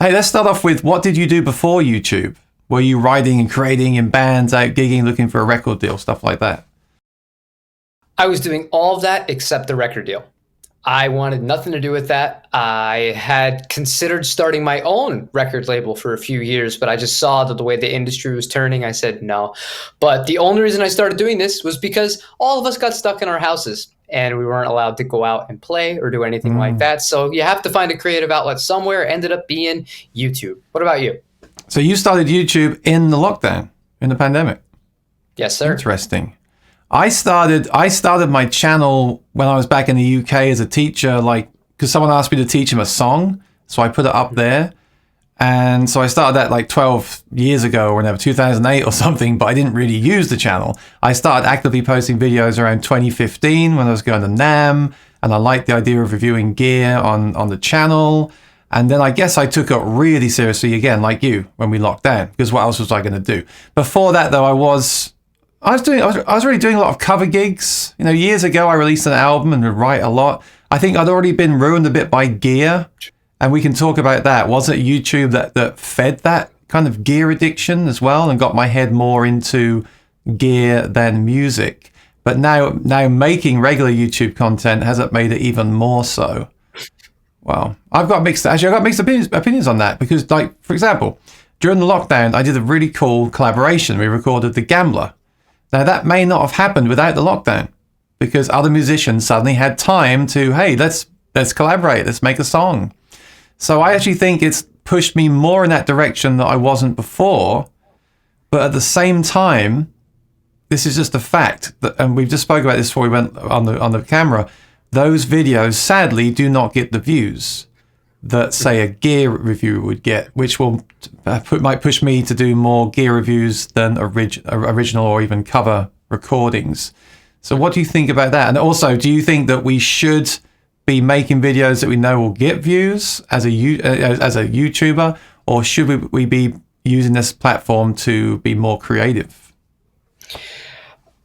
Hey, let's start off with, what did you do before YouTube? Were you writing and creating in bands, out gigging, looking for a record deal, stuff like that? I was doing all of that except the record deal. I wanted nothing to do with that. I had considered starting my own record label for a few years, but I just saw that the way the industry was turning, I said no. But the only reason I started doing this was because all of us got stuck in our houses and we weren't allowed to go out and play or do anything like that. So you have to find a creative outlet somewhere. Ended up being YouTube. What about you? So you started YouTube in the lockdown, in the pandemic? Yes, sir. Interesting. I started my channel when I was back in the UK as a teacher, because someone asked me to teach him a song, so I put it up there. And so I started that like 12 years ago or whenever, 2008 or something, but I didn't really use the channel. I started actively posting videos around 2015 when I was going to NAMM, and I liked the idea of reviewing gear on the channel. And then I guess I took it really seriously again, like you, when we locked down, because what else was I going to do? Before that, though, I was really doing a lot of cover gigs. You know, years ago, I released an album and would write a lot. I think I'd already been ruined a bit by gear, and we can talk about that. Was it YouTube that fed that kind of gear addiction as well and got my head more into gear than music? But now making regular YouTube content hasn't made it even more so. Well, I've got mixed opinions on that, because, like, for example, during the lockdown, I did a really cool collaboration. We recorded The Gambler. Now, that may not have happened without the lockdown, because other musicians suddenly had time to, hey, let's collaborate, let's make a song. So I actually think it's pushed me more in that direction that I wasn't before. But at the same time, this is just a fact that, and we've just spoke about this before we went on the camera, those videos sadly do not get the views that, say, a gear review would get, which might push me to do more gear reviews than original or even cover recordings. So what do you think about that? And also, do you think that we should be making videos that we know will get views as a YouTuber, or should we be using this platform to be more creative?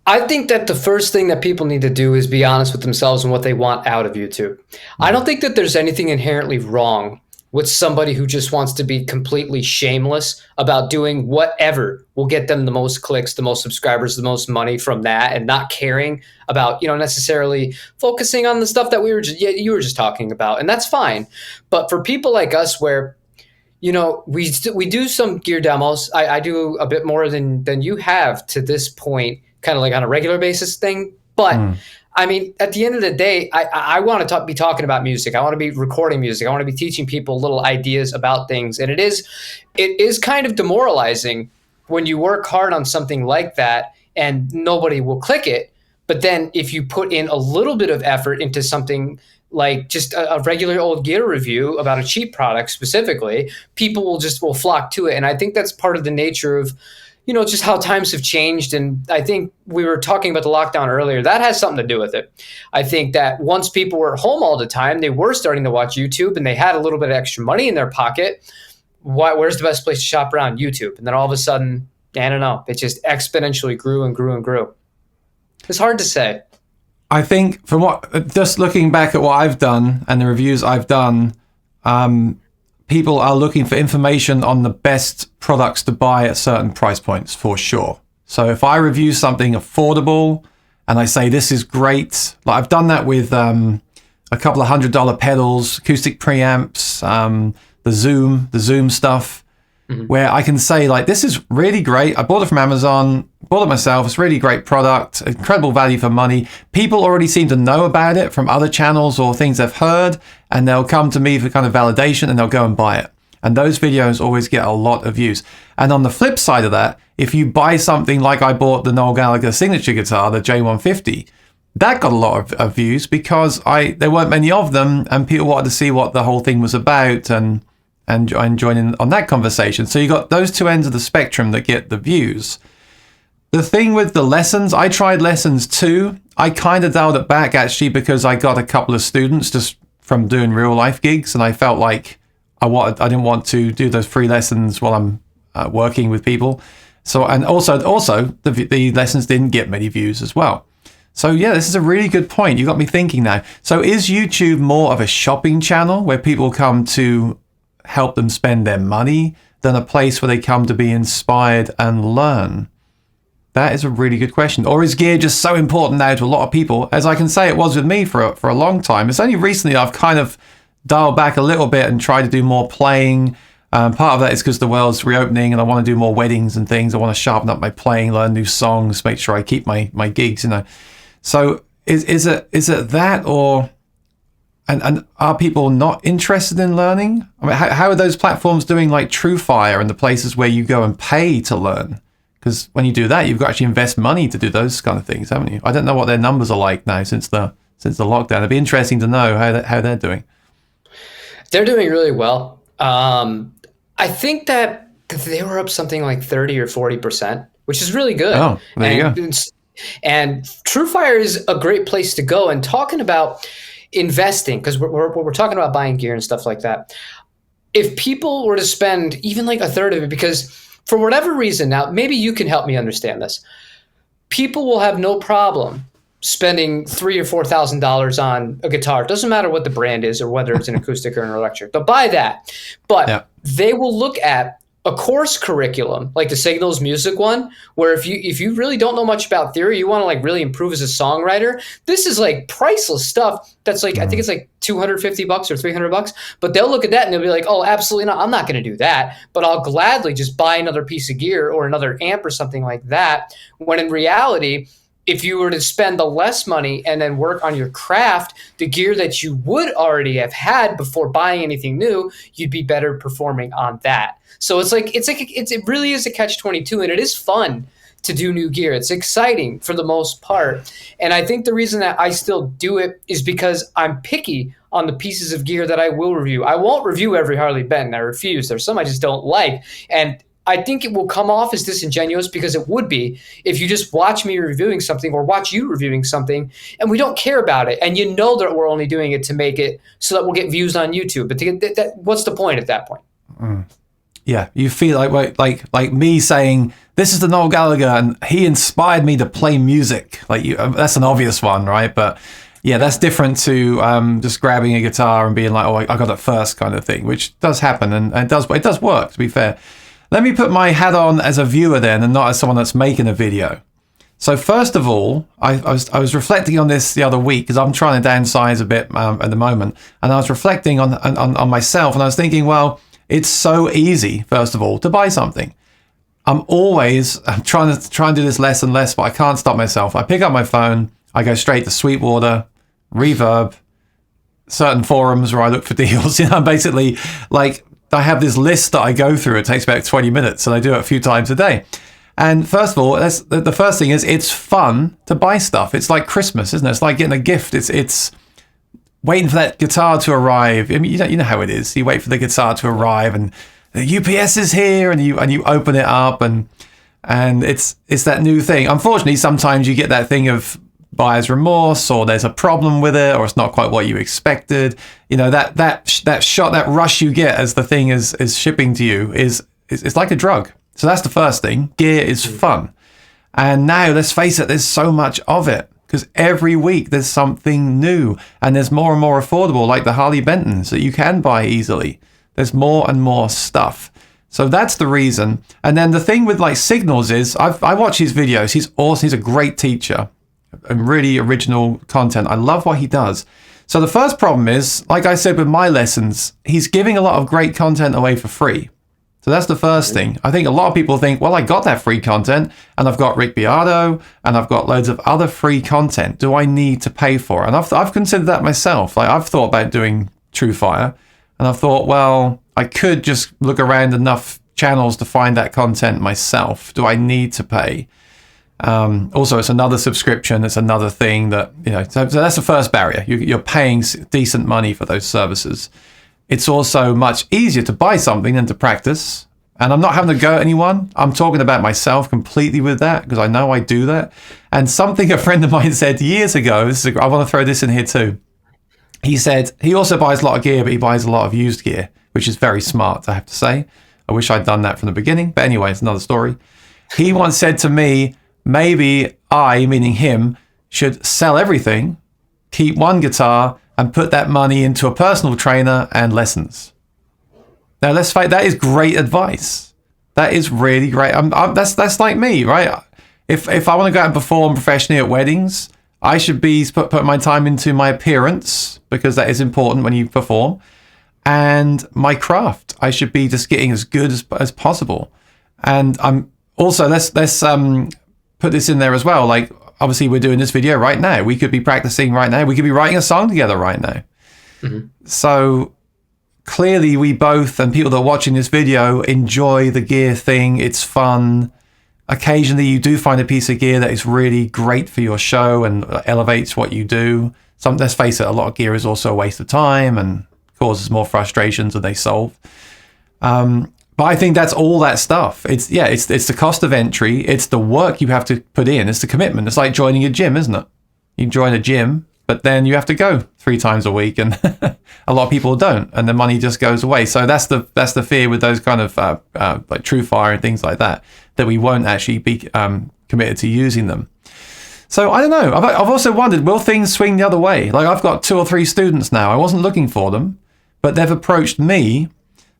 I think that the first thing that people need to do is be honest with themselves and what they want out of YouTube. I don't think that there's anything inherently wrong with somebody who just wants to be completely shameless about doing whatever will get them the most clicks, the most subscribers, the most money from that, and not caring about, necessarily focusing on the stuff that you were just talking about. And that's fine. But for people like us where, we do some gear demos. I do a bit more than you have to this point, kind of like on a regular basis thing. But I mean, at the end of the day, I want to be talking about music. I want to be recording music. I want to be teaching people little ideas about things. And it is kind of demoralizing when you work hard on something like that and nobody will click it. But then if you put in a little bit of effort into something like just a regular old gear review about a cheap product specifically, people will flock to it. And I think that's part of the nature of, just how times have changed. And I think we were talking about the lockdown earlier. That has something to do with it. I think that once people were at home all the time, they were starting to watch YouTube and they had a little bit of extra money in their pocket. Where's the best place to shop around? YouTube. And then all of a sudden, I don't know, it just exponentially grew and grew and grew. It's hard to say. I think just looking back at what I've done and the reviews I've done, people are looking for information on the best products to buy at certain price points, for sure. So if I review something affordable and I say this is great, like I've done that with a couple of $100 pedals, acoustic preamps, the Zoom stuff, where I can say, like, this is really great. I bought it from Amazon, bought it myself. It's a really great product, incredible value for money. People already seem to know about it from other channels or things they've heard, and they'll come to me for kind of validation and they'll go and buy it. And those videos always get a lot of views. And on the flip side of that, if you buy something like I bought the Noel Gallagher signature guitar, the J150, that got a lot of views because there weren't many of them and people wanted to see what the whole thing was about and join in on that conversation. So you got those two ends of the spectrum that get the views. The thing with the lessons, I tried lessons too. I kind of dialed it back actually because I got a couple of students just from doing real life gigs, and I felt like I didn't want to do those free lessons while I'm working with people. So, and also the lessons didn't get many views as well. So yeah, this is a really good point. You got me thinking now. So is YouTube more of a shopping channel where people come to help them spend their money than a place where they come to be inspired and learn? That is a really good question. Or is gear just so important now to a lot of people, as I can say it was with me for a long time? It's only recently I've kind of dialed back a little bit and tried to do more playing. Part of that is because the world's reopening and I want to do more weddings and things. I want to sharpen up my playing, learn new songs, make sure I keep my gigs, you know. So is it that, or and are people not interested in learning? I mean, how are those platforms doing, like TrueFire and the places where you go and pay to learn? Because when you do that, you've got to actually invest money to do those kind of things, haven't you? I don't know what their numbers are like now since the lockdown. It'd be interesting to know how they're doing. They're doing really well. I think that they were up something like 30 or 40%, which is really good. Oh, there you go. And TrueFire is a great place to go. And talking about investing, because we're talking about buying gear and stuff like that. If people were to spend even like a third of it, because for whatever reason, now maybe you can help me understand this. People will have no problem spending $3,000 or $4,000 on a guitar. It doesn't matter what the brand is or whether it's an acoustic or an electric. They'll buy that, but they will look at a course curriculum, like the Signals Music one, where if you really don't know much about theory, you want to like really improve as a songwriter, this is like priceless stuff. That's like, I think it's like $250 or $300, but they'll look at that and they'll be like, oh, absolutely not. I'm not going to do that, but I'll gladly just buy another piece of gear or another amp or something like that. When in reality, if you were to spend the less money and then work on your craft, the gear that you would already have had before buying anything new, you'd be better performing on that. So it really is a catch-22, and it is fun to do new gear. It's exciting for the most part. And I think the reason that I still do it is because I'm picky on the pieces of gear that I will review. I won't review every Harley Benton. I refuse. There's some I just don't like. And I think it will come off as disingenuous, because it would be if you just watch me reviewing something or watch you reviewing something and we don't care about it. And you know that we're only doing it to make it so that we'll get views on YouTube. But to get what's the point at that point? Yeah, you feel like me saying, this is the Noel Gallagher and he inspired me to play music. That's an obvious one, right? But yeah, that's different to just grabbing a guitar and being like, oh, I got it first kind of thing, which does happen and it does work, to be fair. Let me put my hat on as a viewer then, and not as someone that's making a video. So first of all, I was reflecting on this the other week, because I'm trying to downsize a bit at the moment, and I was reflecting on myself, and I was thinking, well, it's so easy, first of all, to buy something. I'm trying to do this less and less, but I can't stop myself. I pick up my phone, I go straight to Sweetwater, Reverb, certain forums where I look for deals. Basically, like, I have this list that I go through. It takes about 20 minutes, and I do it a few times a day. And first of all, the first thing is it's fun to buy stuff. It's like Christmas, isn't it? It's like getting a gift. It's waiting for that guitar to arrive. I mean, you know how it is. You wait for the guitar to arrive, and the UPS is here, and you open it up, and it's that new thing. Unfortunately, sometimes you get that thing of buyer's remorse, or there's a problem with it, or it's not quite what you expected. That rush you get as the thing is shipping to you is like a drug. So that's the first thing. Gear is fun. And now, let's face it, there's so much of it, because every week there's something new, and there's more and more affordable, like the Harley Bentons that you can buy easily. There's more and more stuff. So that's the reason. And then the thing with like Signals is I watch his videos. He's awesome. He's a great teacher and really original content. I love what he does. So the first problem is, like I said with my lessons, he's giving a lot of great content away for free. So that's the first thing. I think a lot of people think, well, I got that free content, and I've got Rick Beato, and I've got loads of other free content. Do I need to pay for it? And I've considered that myself. Like, I've thought about doing TrueFire, and I've thought, well, I could just look around enough channels to find that content myself. Do I need to pay? Also, it's another subscription. It's another thing that, so that's the first barrier. You're paying decent money for those services. It's also much easier to buy something than to practice. And I'm not having to go at anyone. I'm talking about myself completely with that, because I know I do that. And something a friend of mine said years ago, I want to throw this in here too. He said he also buys a lot of gear, but he buys a lot of used gear, which is very smart, I have to say. I wish I'd done that from the beginning. But anyway, it's another story. He once said to me, maybe I, meaning him, should sell everything, keep one guitar, and put that money into a personal trainer and lessons. Now let's fight. That is great advice. That is really great. That's like me, right? If I want to go out and perform professionally at weddings, I should be putting my time into my appearance, because that is important when you perform, and my craft. I should be just getting as good as possible. And I'm also, let's put this in there as well. Like, obviously we're doing this video right now. We could be practicing right now. We could be writing a song together right now. Mm-hmm. So clearly we both, and people that are watching this video, enjoy the gear thing. It's fun. Occasionally you do find a piece of gear that is really great for your show and elevates what you do. Let's face it, a lot of gear is also a waste of time and causes more frustrations than they solve. But I think that's all that stuff. It's the cost of entry. It's the work you have to put in. It's the commitment. It's like joining a gym, isn't it? You join a gym, but then you have to go 3 times a week, and a lot of people don't, and the money just goes away. So that's the fear with those kind of like TrueFire and things like that we won't actually be committed to using them. So I don't know. I've also wondered, will things swing the other way? Like, I've got 2 or 3 students now. I wasn't looking for them, but they've approached me.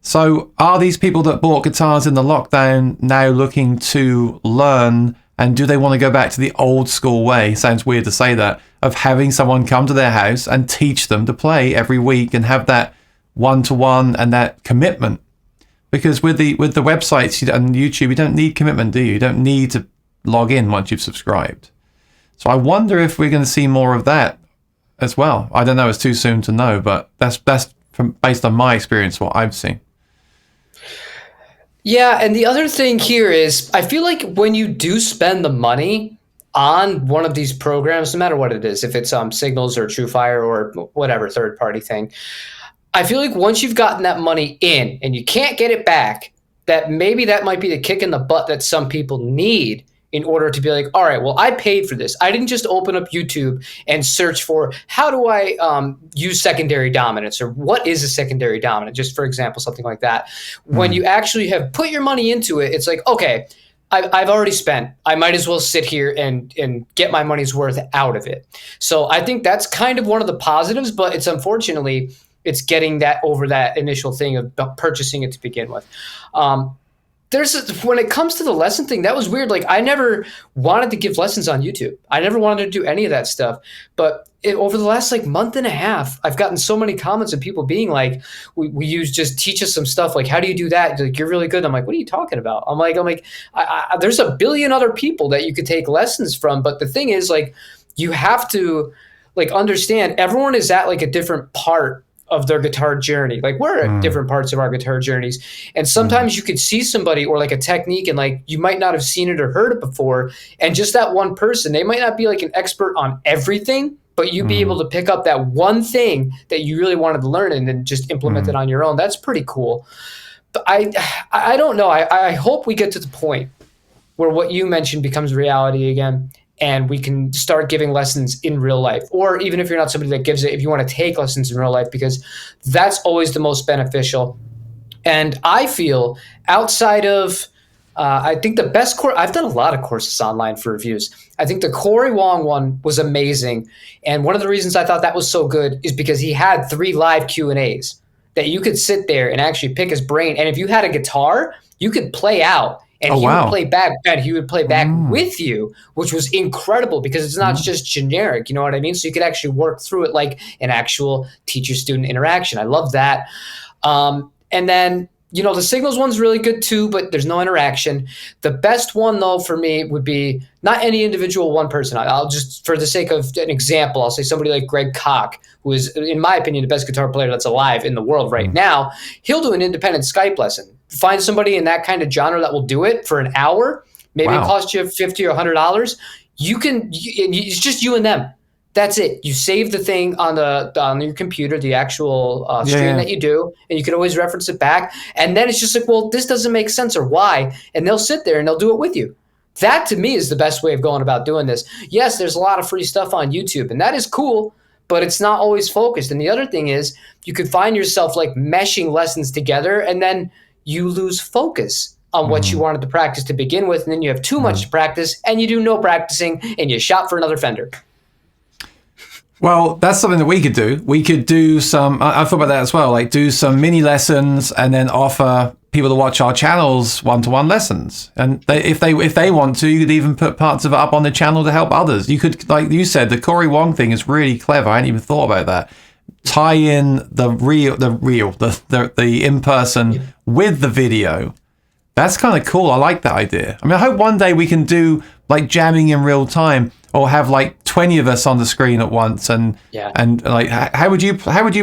So are these people that bought guitars in the lockdown now looking to learn, and do they want to go back to the old school way? Sounds weird to say that, of having someone come to their house and teach them to play every week and have that one-to-one and that commitment. Because with the websites and YouTube, you don't need commitment, do you? You don't need to log in once you've subscribed. So I wonder if we're going to see more of that as well. I don't know. It's too soon to know, but that's based on my experience, what I've seen. Yeah, and the other thing here is, I feel like when you do spend the money on one of these programs, no matter what it is, if it's Signals or TrueFire or whatever third-party thing, I feel like once you've gotten that money in and you can't get it back, that maybe that might be the kick in the butt that some people need in order to be like, all right, well, I paid for this. I didn't just open up YouTube and search for how do I use secondary dominance, or what is a secondary dominant, just for example, something like that. When you actually have put your money into it, it's like, okay, I've already spent. I might as well sit here and get my money's worth out of it. So I think that's kind of one of the positives, but it's unfortunately, it's getting that over that initial thing of purchasing it to begin with. When it comes to the lesson thing, that was weird. Like, I never wanted to give lessons on YouTube. I never wanted to do any of that stuff. But over the last month and a half, I've gotten so many comments of people being like, "We use, just teach us some stuff. Like, how do you do that? Like, you're really good." I'm like, "What are you talking about?" I'm like, there's a billion other people that you could take lessons from. But the thing is, like, you have to understand everyone is at a different part of their guitar journey. Like, we're at different parts of our guitar journeys. And sometimes you could see somebody or a technique and you might not have seen it or heard it before. And just that one person, they might not be an expert on everything, but you'd be able to pick up that one thing that you really wanted to learn and then just implement it on your own. That's pretty cool. But I don't know. I hope we get to the point where what you mentioned becomes reality again, and we can start giving lessons in real life. Or even if you're not somebody that gives it, if you want to take lessons in real life, because that's always the most beneficial. And I feel outside of, I think the best course, I've done a lot of courses online for reviews. I think the Corey Wong one was amazing. And one of the reasons I thought that was so good is because he had 3 live Q&As that you could sit there and actually pick his brain. And if you had a guitar, you could play out. And would play back, and he would play back with you, which was incredible because it's not just generic, you know what I mean? So you could actually work through it like an actual teacher-student interaction. I love that. And then, the Signals one's really good too, but there's no interaction. The best one, though, for me would be not any individual one person. I'll just, for the sake of an example, I'll say somebody like Greg Koch, who is, in my opinion, the best guitar player that's alive in the world right now. He'll do an independent Skype lesson. Find somebody in that kind of genre that will do it for an hour. Maybe it costs you $50 or $100. It's just you and them. That's it. You save the thing on your computer, the actual stream that you do, and you can always reference it back. And then it's just like, well, this doesn't make sense, or why? And they'll sit there and they'll do it with you. That, to me, is the best way of going about doing this. Yes, there's a lot of free stuff on YouTube, and that is cool, but it's not always focused. And the other thing is, you could find yourself meshing lessons together, and then you lose focus on what you wanted to practice to begin with, and then you have too much to practice, and you do no practicing, and you shop for another Fender. Well, that's something that we could do. We could do some. I thought about that as well. Like do some mini lessons and then offer people to watch our channels one-to-one lessons. And if they want to, you could even put parts of it up on the channel to help others. You could, like you said, the Corey Wong thing is really clever. I hadn't even thought about that. Tie in the in-person with the video. That's kind of cool. I like that idea. I mean, I hope one day we can do like jamming in real time, or have like 20 of us on the screen at once, and like how would you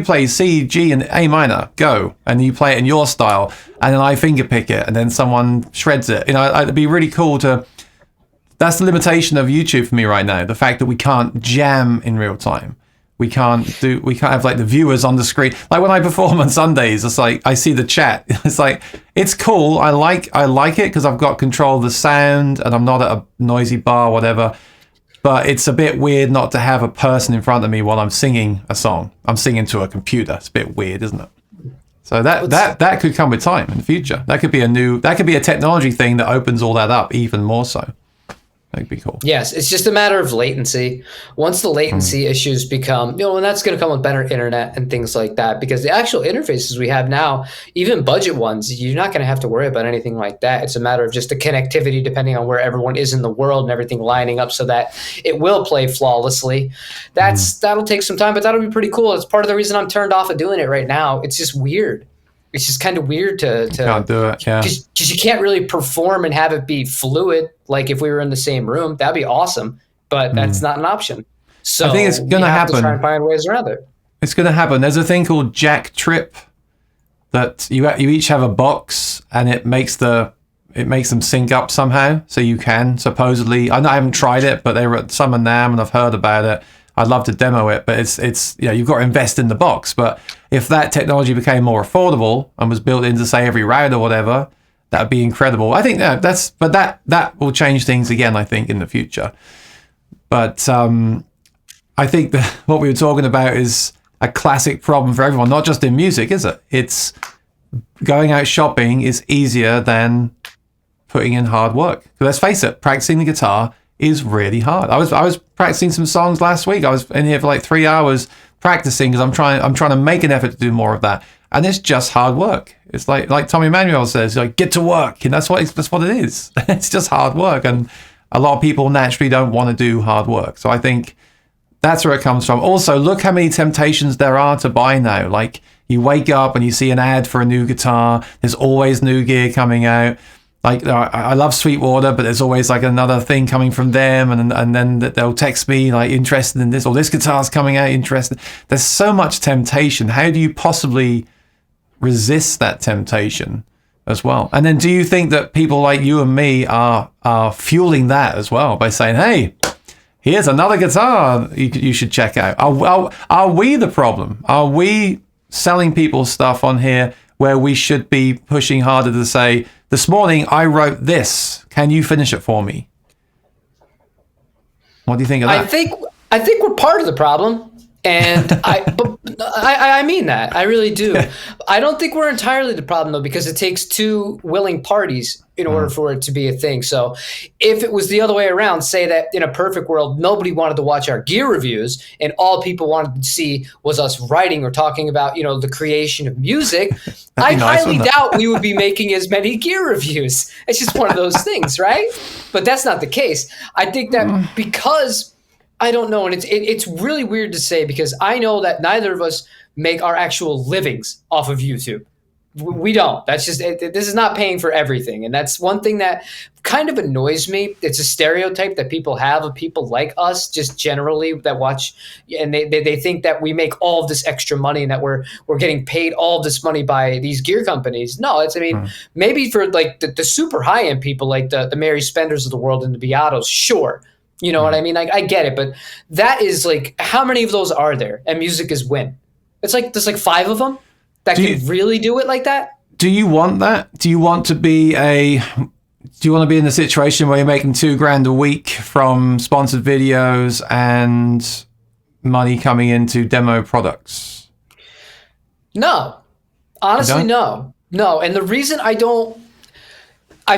play C, G, and A minor? Go, and you play it in your style, and then I finger pick it, and then someone shreds it. You know, it'd be really cool to. That's the limitation of YouTube for me right now. The fact that we can't jam in real time. We can't have like the viewers on the screen. Like when I perform on Sundays, it's like I see the chat. It's like, it's cool. I like it because I've got control of the sound and I'm not at a noisy bar or whatever. But it's a bit weird not to have a person in front of me while I'm singing a song. I'm singing to a computer. It's a bit weird, isn't it? So that could come with time in the future. That could be a technology thing that opens all that up even more so. That'd be cool. Yes, it's just a matter of latency. Once the latency issues become, and that's going to come with better internet and things like that, because the actual interfaces we have now, even budget ones, you're not going to have to worry about anything like that. It's a matter of just the connectivity depending on where everyone is in the world and everything lining up so that it will play flawlessly. That'll take some time, but that'll be pretty cool. It's part of the reason I'm turned off of doing it right now. It's just weird. It's just kind of weird to can't do it, yeah. Because you can't really perform and have it be fluid. Like if we were in the same room, that'd be awesome. But that's not an option. So I think it's going to happen. To try and find ways around it. It's going to happen. There's a thing called Jack Trip that you each have a box, and it makes them sync up somehow. So you can supposedly. I haven't tried it, but they were at Summer NAMM, and I've heard about it. I'd love to demo it, but it's you've got to invest in the box. But if that technology became more affordable and was built into, say, every router or whatever, that would be incredible. I think that will change things again, I think, in the future. But I think that what we were talking about is a classic problem for everyone, not just in music, is it? It's going out shopping is easier than putting in hard work. So let's face it, practicing the guitar is really hard. I was practicing some songs last week. I was in here for like 3 hours practicing because I'm trying to make an effort to do more of that, and it's just hard work. It's like Tommy Emmanuel says, like, get to work, and that's what it is. It's just hard work, and a lot of people naturally don't want to do hard work. So I think that's where it comes from. Also, look how many temptations there are to buy now. Like, you wake up and you see an ad for a new guitar. There's always new gear coming out. Like, I love Sweetwater, but there's always like another thing coming from them, and then they'll text me like, interested in this, or this guitar's coming out, interested. There's so much temptation. How do you possibly resist that temptation as well? And then do you think that people like you and me are fueling that as well by saying, hey, here's another guitar you should check out? Are we the problem? Are we selling people stuff on here where we should be pushing harder to say, this morning I wrote this, can you finish it for me? What do you think of that? I think we're part of the problem. And I mean that. I really do. I don't think we're entirely the problem, though, because it takes two willing parties in order for it to be a thing. So if it was the other way around, say that in a perfect world, nobody wanted to watch our gear reviews and all people wanted to see was us writing or talking about, the creation of music, I highly doubt we would be making as many gear reviews. It's just one of those things, right? But that's not the case. I think that because I don't know, and it's really weird to say because I know that neither of us make our actual livings off of YouTube. We don't. That's just this is not paying for everything, and that's one thing that kind of annoys me. It's a stereotype that people have of people like us, just generally that watch, and they think that we make all of this extra money and that we're getting paid all of this money by these gear companies. No, maybe for like the super high end people like the Mary Spenders of the world and the Beatos, sure. You know what I mean? I get it, but that is like, how many of those are there? And music is when? It's like, there's like 5 of them that can really do it like that. Do you want that? Do you want to be in the situation where you're making $2,000 a week from sponsored videos and money coming into demo products? No, honestly, no. And the reason I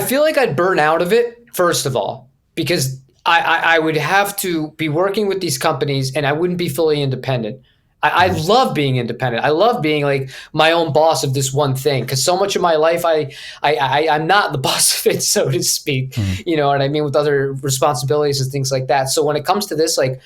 feel like I'd burn out of it, first of all, because I would have to be working with these companies, and I wouldn't be fully independent. I love being independent. I love being like my own boss of this one thing, because so much of my life I'm not the boss of it, so to speak. You know what I mean, with other responsibilities and things like that. So when it comes to this, like,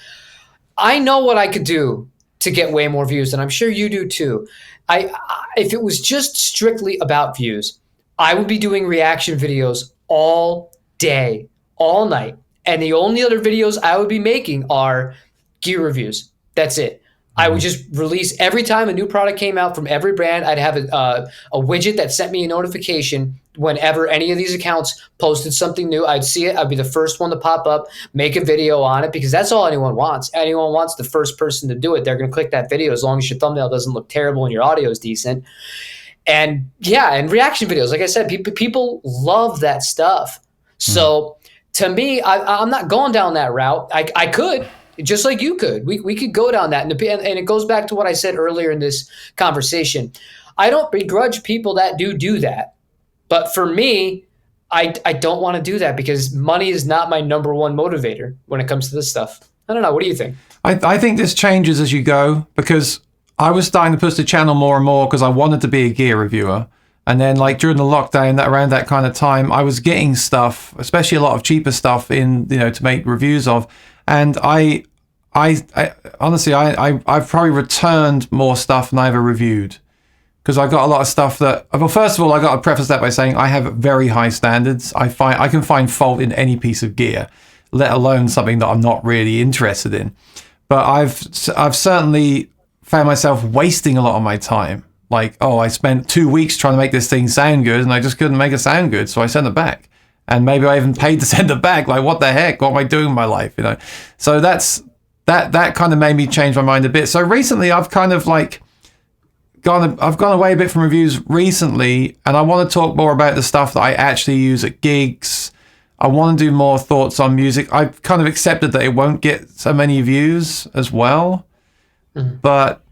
I know what I could do to get way more views, and I'm sure you do too. If it was just strictly about views, I would be doing reaction videos all day, all night. And the only other videos I would be making are gear reviews. That's it. I would just release every time a new product came out from every brand. I'd have a widget that sent me a notification whenever any of these accounts posted something new. I'd see it. I'd be the first one to pop up, make a video on it, because that's all anyone wants. Anyone wants the first person to do it. They're going to click that video as long as your thumbnail doesn't look terrible and your audio is decent. And yeah, and reaction videos, like I said, people love that stuff. So to me, I'm not going down that route. I could. Just like you could. We could go down that. And it goes back to what I said earlier in this conversation. I don't begrudge people that do that. But for me, I don't want to do that, because money is not my number one motivator when it comes to this stuff. I don't know. What do you think? I think this changes as you go, because I was starting to push the channel more and more because I wanted to be a gear reviewer. And then, like, during the lockdown, around that kind of time, I was getting stuff, especially a lot of cheaper stuff to make reviews of. And I honestly, I've probably returned more stuff than I ever reviewed, because I got a lot of stuff that, well, first of all, I got to preface that by saying I have very high standards. I can find fault in any piece of gear, let alone something that I'm not really interested in. But I've certainly found myself wasting a lot of my time. Like, I spent 2 weeks trying to make this thing sound good, and I just couldn't make it sound good, so I sent it back. And maybe I even paid to send it back. Like, what the heck? What am I doing in my life? So that kind of made me change my mind a bit. So recently, I've kind of like gone away a bit from reviews recently, and I want to talk more about the stuff that I actually use at gigs. I want to do more thoughts on music. I've kind of accepted that it won't get so many views as well, but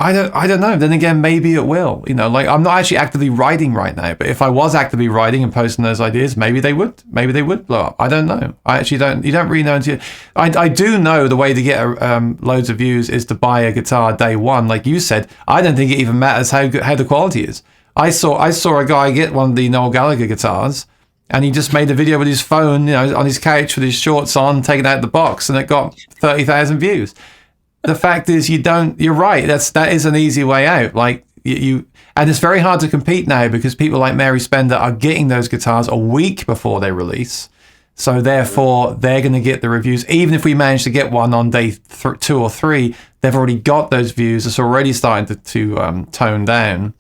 I don't know. Then again, maybe it will. Like, I'm not actually actively writing right now, but if I was actively writing and posting those ideas, maybe they would blow up. I don't know. I actually don't. You don't really know until. I do know the way to get loads of views is to buy a guitar day one. Like you said, I don't think it even matters how the quality is. I saw a guy get one of the Noel Gallagher guitars, and he just made a video with his phone, on his couch with his shorts on, taking out the box, and it got 30,000 views. The fact is, you're right. That is an easy way out. Like, and it's very hard to compete now, because people like Mary Spender are getting those guitars a week before they release. So therefore, they're going to get the reviews. Even if we manage to get one on day 2 or 3, they've already got those views. It's already starting to tone down.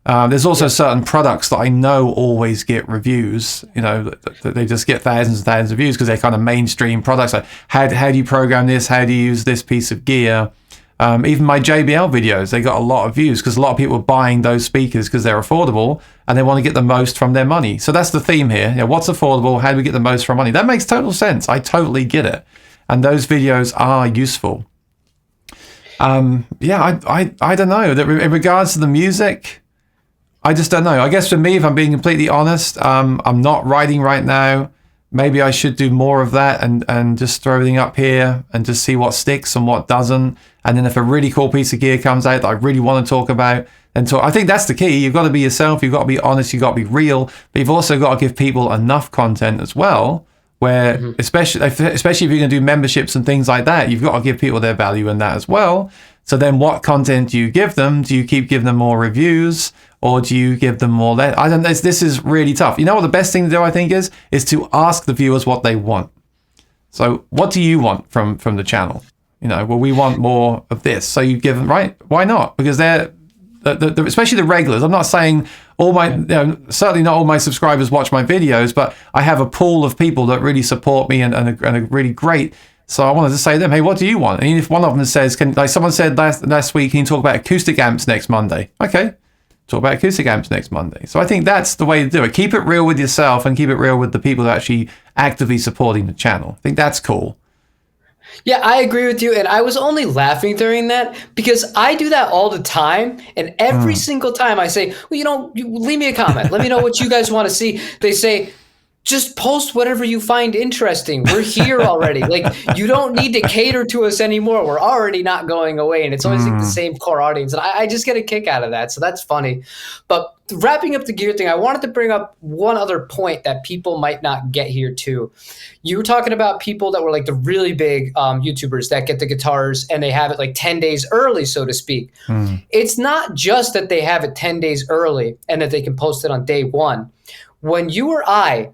There's also certain products that I know always get reviews. They just get thousands and thousands of views because they're kind of mainstream products. Like, how do you program this? How do you use this piece of gear? Even my JBL videos, they got a lot of views because a lot of people are buying those speakers because they're affordable and they want to get the most from their money. So that's the theme here. What's affordable? How do we get the most from money? That makes total sense. I totally get it. And those videos are useful. I don't know. In regards to the music, I just don't know. I guess for me, if I'm being completely honest, I'm not writing right now. Maybe I should do more of that and just throw everything up here and just see what sticks and what doesn't. And then if a really cool piece of gear comes out that I really want to talk about, then talk. I think that's the key. You've got to be yourself. You've got to be honest. You've got to be real. But you've also got to give people enough content as well, where especially if you're going to do memberships and things like that, you've got to give people their value in that as well. So then what content do you give them? Do you keep giving them more reviews? Or do you give them more? I don't know. This is really tough. You know what the best thing to do, I think, is to ask the viewers what they want. So what do you want from the channel? We want more of this. So you give them, right? Why not? Because they're, especially the regulars. I'm not saying certainly not all my subscribers watch my videos, but I have a pool of people that really support me and are really great. So I wanted to say to them, hey, what do you want? And if one of them says, like someone said last week, can you talk about acoustic amps next Monday? Okay. Talk about acoustic amps next Monday. So I think that's the way to do it. Keep it real with yourself and keep it real with the people that are actually actively supporting the channel. I think that's cool. Yeah, I agree with you. And I was only laughing during that because I do that all the time. And every single time I say, well, leave me a comment. Let me know what you guys want to see. They say, just post whatever you find interesting. We're here already. Like, you don't need to cater to us anymore. We're already not going away. And it's always like the same core audience. And I just get a kick out of that. So that's funny. But wrapping up the gear thing, I wanted to bring up one other point that people might not get here too. You were talking about people that were like the really big YouTubers that get the guitars and they have it like 10 days early, so to speak. It's not just that they have it 10 days early and that they can post it on day one. When you or I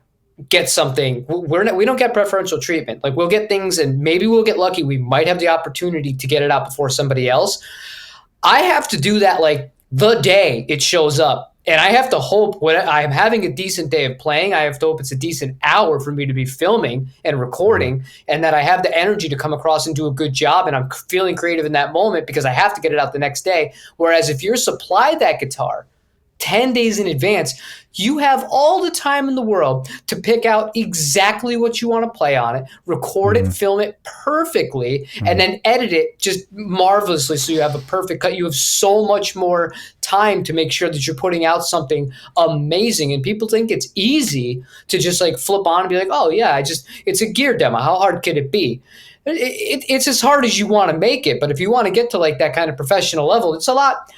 get something, we don't get preferential treatment. Like, we'll get things and maybe we'll get lucky. We might have the opportunity to get it out before somebody else. I have to do that like the day it shows up. And I have to hope when I'm having a decent day of playing, I have to hope it's a decent hour for me to be filming and recording, and that I have the energy to come across and do a good job. And I'm feeling creative in that moment because I have to get it out the next day. Whereas if you're supplied that guitar 10 days in advance, you have all the time in the world to pick out exactly what you want to play on it, record it, film it perfectly, and then edit it just marvelously so you have a perfect cut. You have so much more time to make sure that you're putting out something amazing. And people think it's easy to just like flip on and be like, oh yeah, it's a gear demo. How hard could it be? It's as hard as you want to make it. But if you want to get to like that kind of professional level, it's a lot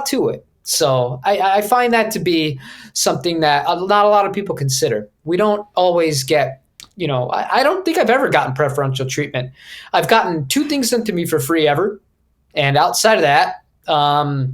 to it. So I find that to be something that not a lot of people consider. We don't always get, I don't think I've ever gotten preferential treatment. I've gotten 2 things sent to me for free ever. And outside of that, I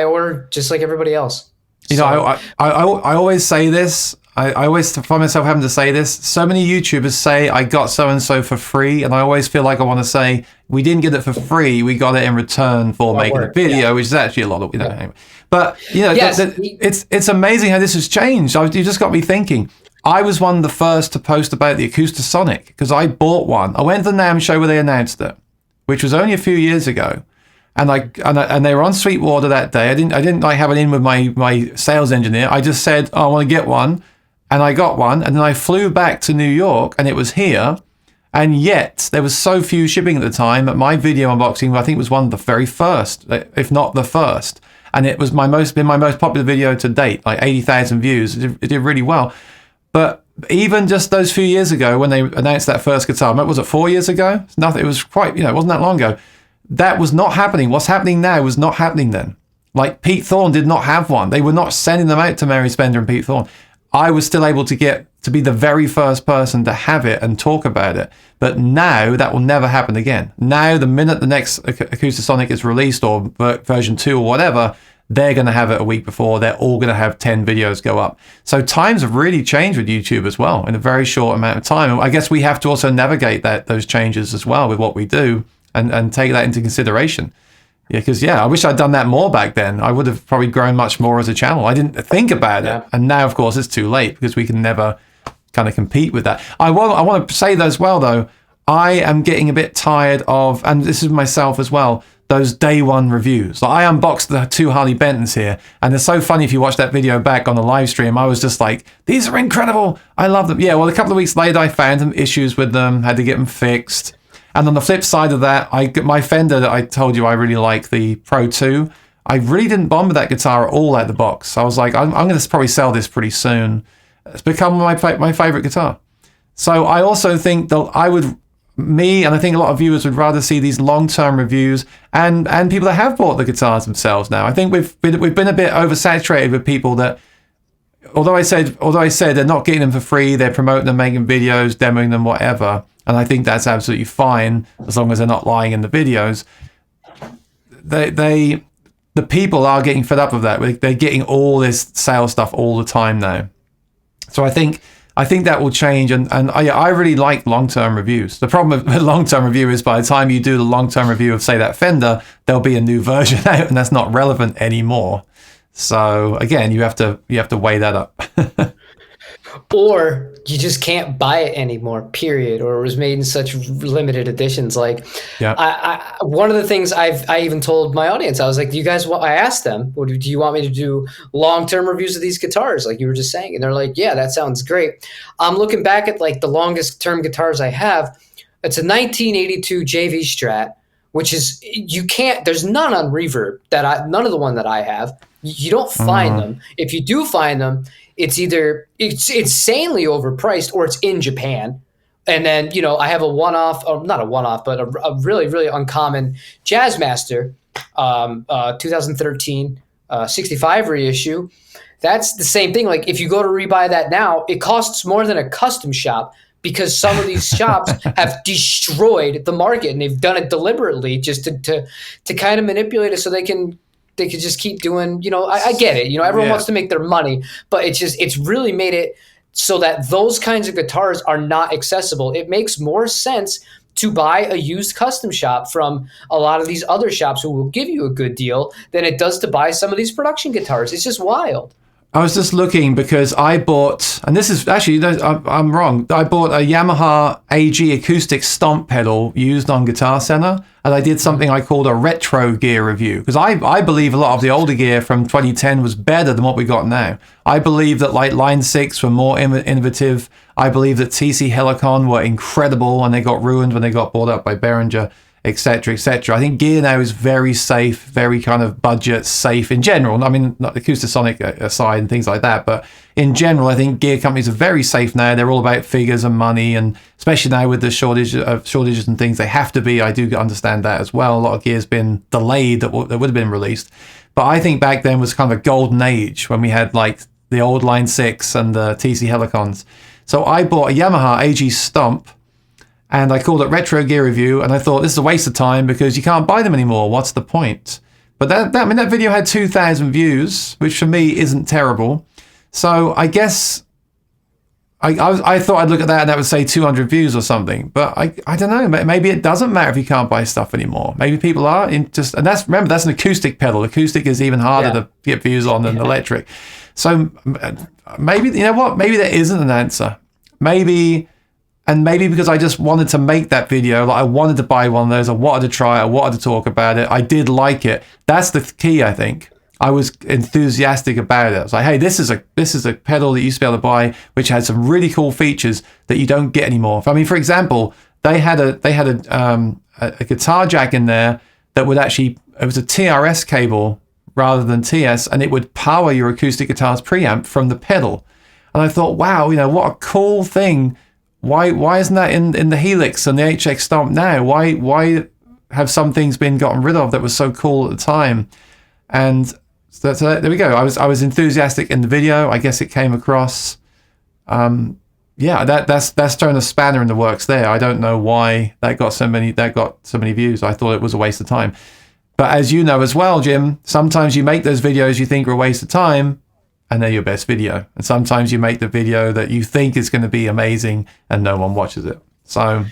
order just like everybody else. I always say this. I always find myself having to say this. So many YouTubers say I got so-and-so for free, and I always feel like I want to say we didn't get it for free. We got it in return for making a video, which is actually a lot of anyway. But it's amazing how this has changed. You just got me thinking. I was one of the first to post about the Acoustasonic because I bought one. I went to the NAMM show where they announced it, which was only a few years ago. And they were on Sweetwater that day. I didn't like have it in with my sales engineer. I just said, I want to get one. And I got one, and then I flew back to New York, and it was here. And yet, there was so few shipping at the time that my video unboxing, I think, was one of the very first, if not the first. And it was been my most popular video to date, like 80,000 views. It did really well. But even just those few years ago, when they announced that first guitar, was it 4 years ago? Nothing. It was quite, it wasn't that long ago. That was not happening. What's happening now was not happening then. Like, Pete Thorne did not have one. They were not sending them out to Mary Spender and Pete Thorne. I was still able to get to be the very first person to have it and talk about it. But now that will never happen again. Now, the minute the next Acoustasonic is released or version 2 or whatever, they're going to have it a week before. They're all going to have 10 videos go up. So times have really changed with YouTube as well in a very short amount of time. I guess we have to also navigate those changes as well with what we do and take that into consideration. Yeah, because I wish I'd done that more back then. I would have probably grown much more as a channel. I didn't think about it, and now, of course, it's too late because we can never kind of compete with that. I want to say that as well, though. I am getting a bit tired of, and this is myself as well, those day one reviews. Like, I unboxed the 2 Harley Bentons here, and it's so funny if you watch that video back on the live stream. I was just like, these are incredible. I love them. Yeah, well, a couple of weeks later, I found some issues with them, had to get them fixed. And on the flip side of that, my Fender that I told you I really like, the Pro 2, I really didn't bond with that guitar at all out of the box. I was like, I'm going to probably sell this pretty soon. It's become my favorite guitar. So I also think that and I think a lot of viewers would rather see these long-term reviews and people that have bought the guitars themselves now. I think we've been a bit oversaturated with people that, although I said they're not getting them for free, they're promoting them, making videos, demoing them, whatever. And I think that's absolutely fine as long as they're not lying in the videos. The people are getting fed up with that. They're getting all this sales stuff all the time now. So I think that will change. And I really like long-term reviews. The problem with long-term review is by the time you do the long-term review of, say, that Fender, there'll be a new version out, and that's not relevant anymore. So again, you have to weigh that up. Or you just can't buy it anymore, period. Or it was made in such limited editions. Like, one of the things I even told my audience, I was like, I asked them, do you want me to do long-term reviews of these guitars, like you were just saying? And they're like, yeah, that sounds great. I'm looking back at like the longest term guitars I have. It's a 1982 JV Strat, which is, there's none on Reverb none of the one that I have. You don't find them. If you do find them, it's either it's insanely overpriced or it's in Japan. And then, I have a one-off, or not a one-off, but a really, really uncommon Jazzmaster 2013 65 reissue. That's the same thing. Like, if you go to rebuy that now, it costs more than a custom shop because some of these shops have destroyed the market, and they've done it deliberately just to kind of manipulate it so they can just keep doing, I get it. Everyone wants to make their money, but it's really made it so that those kinds of guitars are not accessible. It makes more sense to buy a used custom shop from a lot of these other shops who will give you a good deal than it does to buy some of these production guitars. It's just wild. I was just looking because I bought, and this is actually, I'm wrong. I bought a Yamaha AG acoustic stomp pedal used on Guitar Center, and I did something I called a retro gear review because I believe a lot of the older gear from 2010 was better than what we got now. I believe that like Line 6 were more innovative. I believe that TC Helicon were incredible and they got ruined when they got bought up by Behringer, etc., etc. I think gear now is very safe, very kind of budget safe in general. I mean, not Acoustasonic aside and things like that, but in general, I think gear companies are very safe now. They're all about figures and money, and especially now with the shortages and things, they have to be. I do understand that as well. A lot of gear's been delayed that would have been released, but I think back then was kind of a golden age when we had like the old Line 6 and the TC Helicons. So I bought a Yamaha AG Stump, and I called it Retro Gear Review, and I thought this is a waste of time because you can't buy them anymore. What's the point? But that video had 2,000 views, which for me isn't terrible. So I guess I thought I'd look at that and that would say 200 views or something. But I don't know. Maybe it doesn't matter if you can't buy stuff anymore. Maybe people are and that's an acoustic pedal. Acoustic is even harder to get views on than electric. So maybe, you know what? Maybe there isn't an answer. Maybe because I just wanted to make that video, like I wanted to buy one of those, I wanted to try it, I wanted to talk about it, I did like it. That's the key, I think. I was enthusiastic about it. I was like, hey, this is a pedal that you used to be able to buy, which had some really cool features that you don't get anymore. I mean, for example, they had a guitar jack in there that would actually, it was a TRS cable rather than TS, and it would power your acoustic guitar's preamp from the pedal. And I thought, wow, what a cool thing. Why isn't that in the Helix and the HX Stomp now? Why have some things been gotten rid of that was so cool at the time? And so there we go. I was enthusiastic in the video. I guess it came across. That's thrown a spanner in the works there. I don't know why that got so many views. I thought it was a waste of time. But as you know as well, Jim, sometimes you make those videos you think are a waste of time, and they're your best video. And sometimes you make the video that you think is going to be amazing and no one watches it. So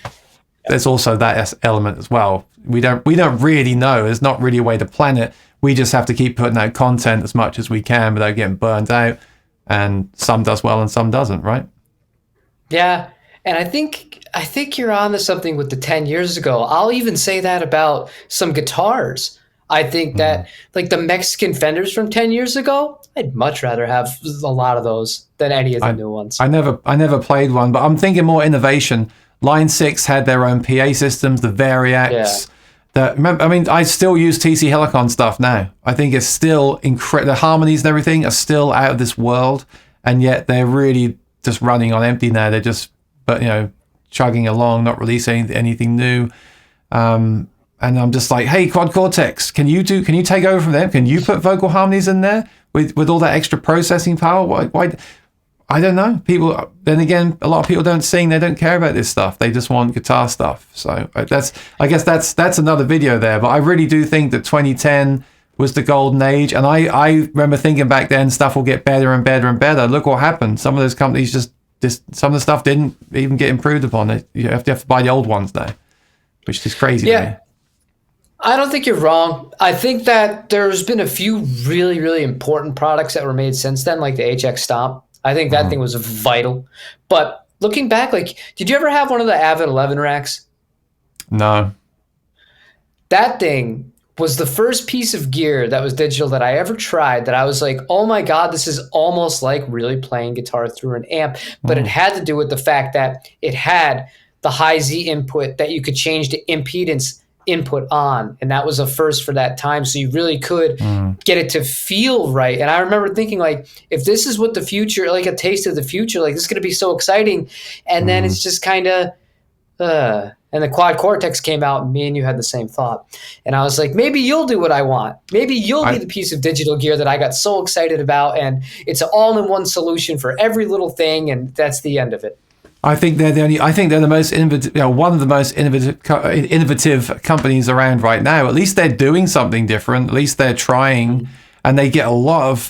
there's also that element as well. We don't really know. There's not really a way to plan it. We just have to keep putting out content as much as we can without getting burned out. And some does well and some doesn't, right? Yeah. And I think you're on to something with the 10 years ago. I'll even say that about some guitars. I think that like the Mexican Fenders from 10 years ago, I'd much rather have a lot of those than any of the new ones. I never played one, but I'm thinking more innovation. Line 6 had their own PA systems, the Variacs. I still use TC Helicon stuff now. I think it's still incredible. The harmonies and everything are still out of this world, and yet they're really just running on empty now. They're just, chugging along, not releasing anything new. And I'm just like, hey, Quad Cortex, can you take over from them? Can you put vocal harmonies in there with all that extra processing power? Why? I don't know. People, then again, a lot of people don't sing. They don't care about this stuff. They just want guitar stuff. So I guess that's another video there. But I really do think that 2010 was the golden age. And I remember thinking back then stuff will get better and better and better. Look what happened. Some of those companies just some of the stuff didn't even get improved upon. You have to buy the old ones now, which is crazy to me. I don't think you're wrong. I think that there's been a few really, really important products that were made since then, like the HX Stomp. I think that thing was vital. But looking back, did you ever have one of the Avid 11 racks? No. That thing was the first piece of gear that was digital that I ever tried that I was like, oh my God, this is almost like really playing guitar through an amp. But it had to do with the fact that it had the high Z input that you could change the impedance input on, and that was a first for that time. So you really could get it to feel right. And I remember thinking, like, if this is what the future, like a taste of the future, like this is going to be so exciting. And then it's just kind of, and the Quad Cortex came out, and me and you had the same thought. And I was like, maybe you'll do what I want. Maybe you'll be the piece of digital gear that I got so excited about. And it's an all-in-one solution for every little thing. And that's the end of it. I think they're the most innovative, one of the most innovative companies around right now. At least they're doing something different. At least they're trying, and they get a lot of,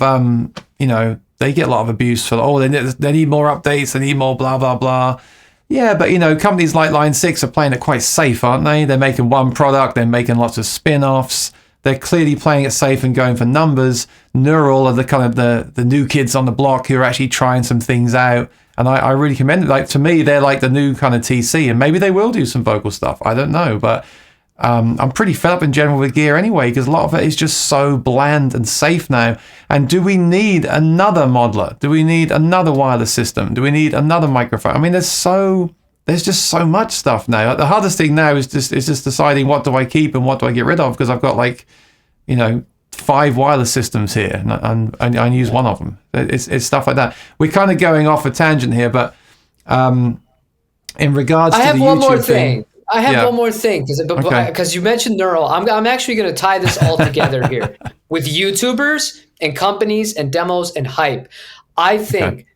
they get a lot of abuse for, they need more updates, they need more blah, blah, blah. Yeah, but, companies like Line 6 are playing it quite safe, aren't they? They're making one product, they're making lots of spin-offs. They're clearly playing it safe and going for numbers. Neural are the kind of the new kids on the block who are actually trying some things out. And I really commend it. Like, to me, they're like the new kind of TC, and maybe they will do some vocal stuff. I don't know, but I'm pretty fed up in general with gear anyway, because a lot of it is just so bland and safe now. And do we need another modeler? Do we need another wireless system? Do we need another microphone? I mean, there's just so much stuff now. Like, the hardest thing now is just deciding what do I keep and what do I get rid of, because I've got 5 wireless systems here, and I use one of them. It's stuff like that. We're kind of going off a tangent here, but in regards to the YouTube thing, I have one more thing, because you mentioned Neural. I'm actually going to tie this all together here with YouTubers and companies and demos and hype. I think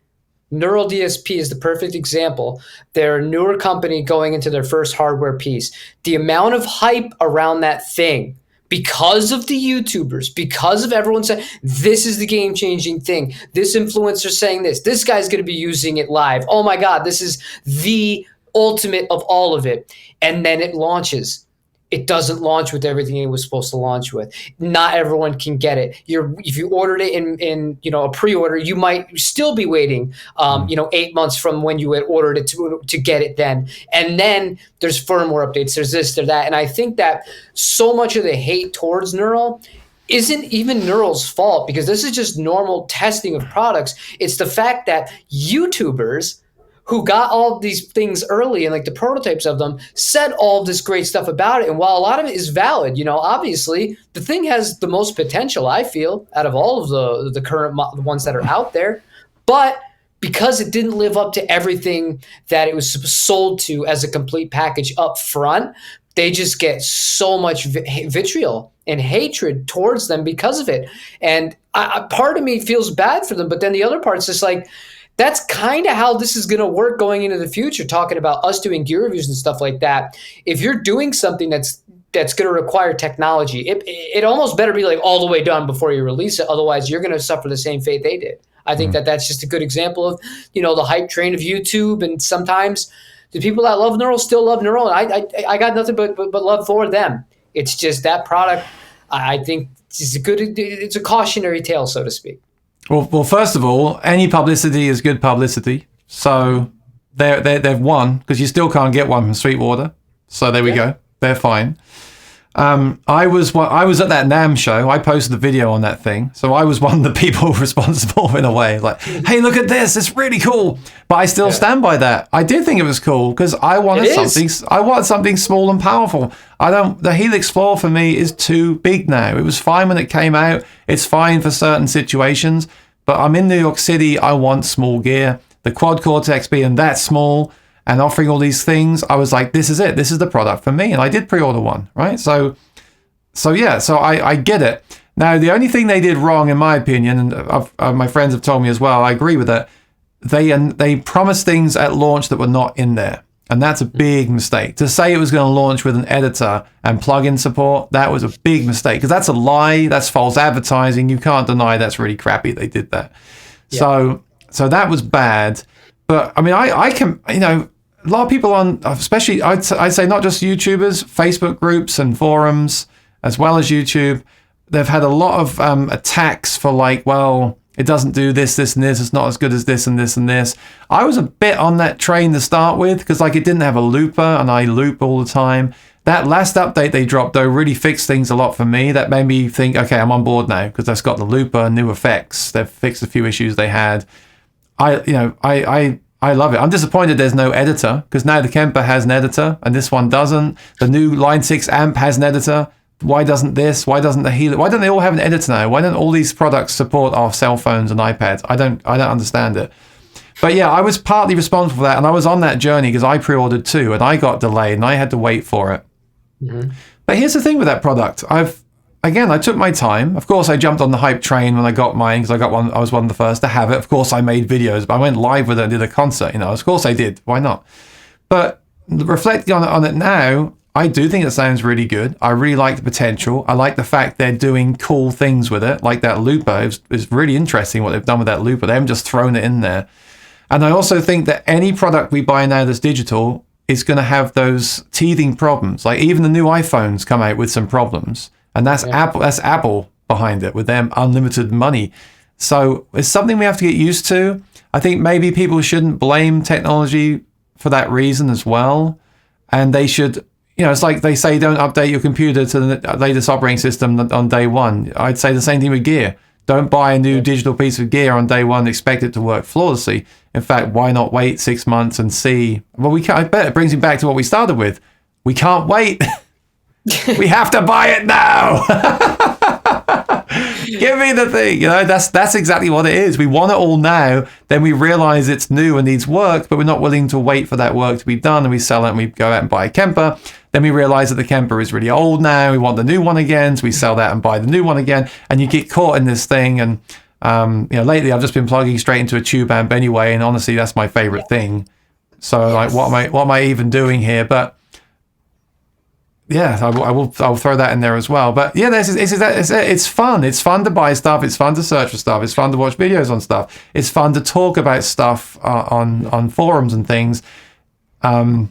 Neural DSP is the perfect example. They're a newer company going into their first hardware piece. The amount of hype around that thing, because of the YouTubers, because of everyone saying, this is the game-changing thing. This influencer saying this guy's going to be using it live. Oh my God, this is the ultimate of all of it. And then it launches. It doesn't launch with everything it was supposed to launch with. Not everyone can get it. If you ordered it in a pre-order, you might still be waiting 8 months from when you had ordered it to get it then. And then there's firmware updates, there's this, there's that. And I think that so much of the hate towards Neural isn't even Neural's fault, because this is just normal testing of products. It's the fact that YouTubers who got all these things early and like the prototypes of them said all of this great stuff about it. And while a lot of it is valid, obviously the thing has the most potential, I feel, out of all of the current ones that are out there. But because it didn't live up to everything that it was sold to as a complete package up front, they just get so much vitriol and hatred towards them because of it. And part of me feels bad for them, but then the other part's just like, that's kind of how this is going to work going into the future, talking about us doing gear reviews and stuff like that. If you're doing something that's going to require technology, it almost better be like all the way done before you release it. Otherwise, you're going to suffer the same fate they did. I think that's just a good example of, the hype train of YouTube. And sometimes the people that love Neural still love Neural. And I got nothing but love for them. It's just that product, I think, it's a cautionary tale, so to speak. Well, first of all, any publicity is good publicity. So they've won, because you still can't get one from Sweetwater. So there we go. They're fine. I was at that NAMM show. I posted the video on that thing. So I was one of the people responsible in a way. Like, hey, look at this. It's really cool. But I still stand by that. I did think it was cool because I wanted something small and powerful. The Helix 4 for me is too big now. It was fine when it came out. It's fine for certain situations. But I'm in New York City. I want small gear. The Quad Cortex being that small and offering all these things, I was like, this is it. This is the product for me. And I did pre-order one, right? So I get it. Now, the only thing they did wrong, in my opinion, and my friends have told me as well, I agree with it, they promised things at launch that were not in there. And that's a big mistake. To say it was going to launch with an editor and plugin support, that was a big mistake, because that's a lie. That's false advertising. You can't deny that's really crappy they did that. Yeah. So that was bad. But I mean, I can, a lot of people on, especially I'd say not just YouTubers, Facebook groups and forums, as well as YouTube, they've had a lot of attacks for like, well, it doesn't do this, this, and this. It's not as good as this and this and this. I was a bit on that train to start with, because like it didn't have a looper, and I loop all the time. That last update they dropped though really fixed things a lot for me. That made me think, okay, I'm on board now, because that's got the looper, new effects. They've fixed a few issues they had. I I love it. I'm disappointed there's no editor, because now the Kemper has an editor and this one doesn't. The new Line 6 amp has an editor. Why doesn't this? Why doesn't the Helix? Why don't they all have an editor now? Why don't all these products support our cell phones and iPads? I don't understand it. But yeah, I was partly responsible for that, and I was on that journey because I pre-ordered too, and I got delayed, and I had to wait for it. Mm-hmm. But here's the thing with that product. I took my time. Of course, I jumped on the hype train when I got mine because I was one of the first to have it. Of course, I made videos, but I went live with it and did a concert. Of course I did. Why not? But reflecting on it now, I do think it sounds really good. I really like the potential. I like the fact they're doing cool things with it, like that looper. It's really interesting what they've done with that looper. They haven't just thrown it in there. And I also think that any product we buy now that's digital is going to have those teething problems. Like even the new iPhones come out with some problems, and that's Apple. That's Apple behind it with them unlimited money. So it's something we have to get used to. I think maybe people shouldn't blame technology for that reason as well, and they should. It's like they say don't update your computer to the latest operating system on day one. I'd say the same thing with gear. Don't buy a new digital piece of gear on day one and expect it to work flawlessly. In fact, why not wait 6 months and see? Well, we can't. I bet it brings me back to what we started with. We can't wait. We have to buy it now. Give me the thing. That's exactly what it is. We want it all now. Then we realize it's new and needs work, but we're not willing to wait for that work to be done. And we sell it and we go out and buy a Kemper. Then we realize that the Kemper is really old now. We want the new one again. So we sell that and buy the new one again. And you get caught in this thing. And, lately I've just been plugging straight into a tube amp anyway. And honestly, that's my favorite thing. So like, what am I even doing here? But yeah, I'll throw that in there as well. But yeah, it's fun. It's fun to buy stuff. It's fun to search for stuff. It's fun to watch videos on stuff. It's fun to talk about stuff on forums and things. And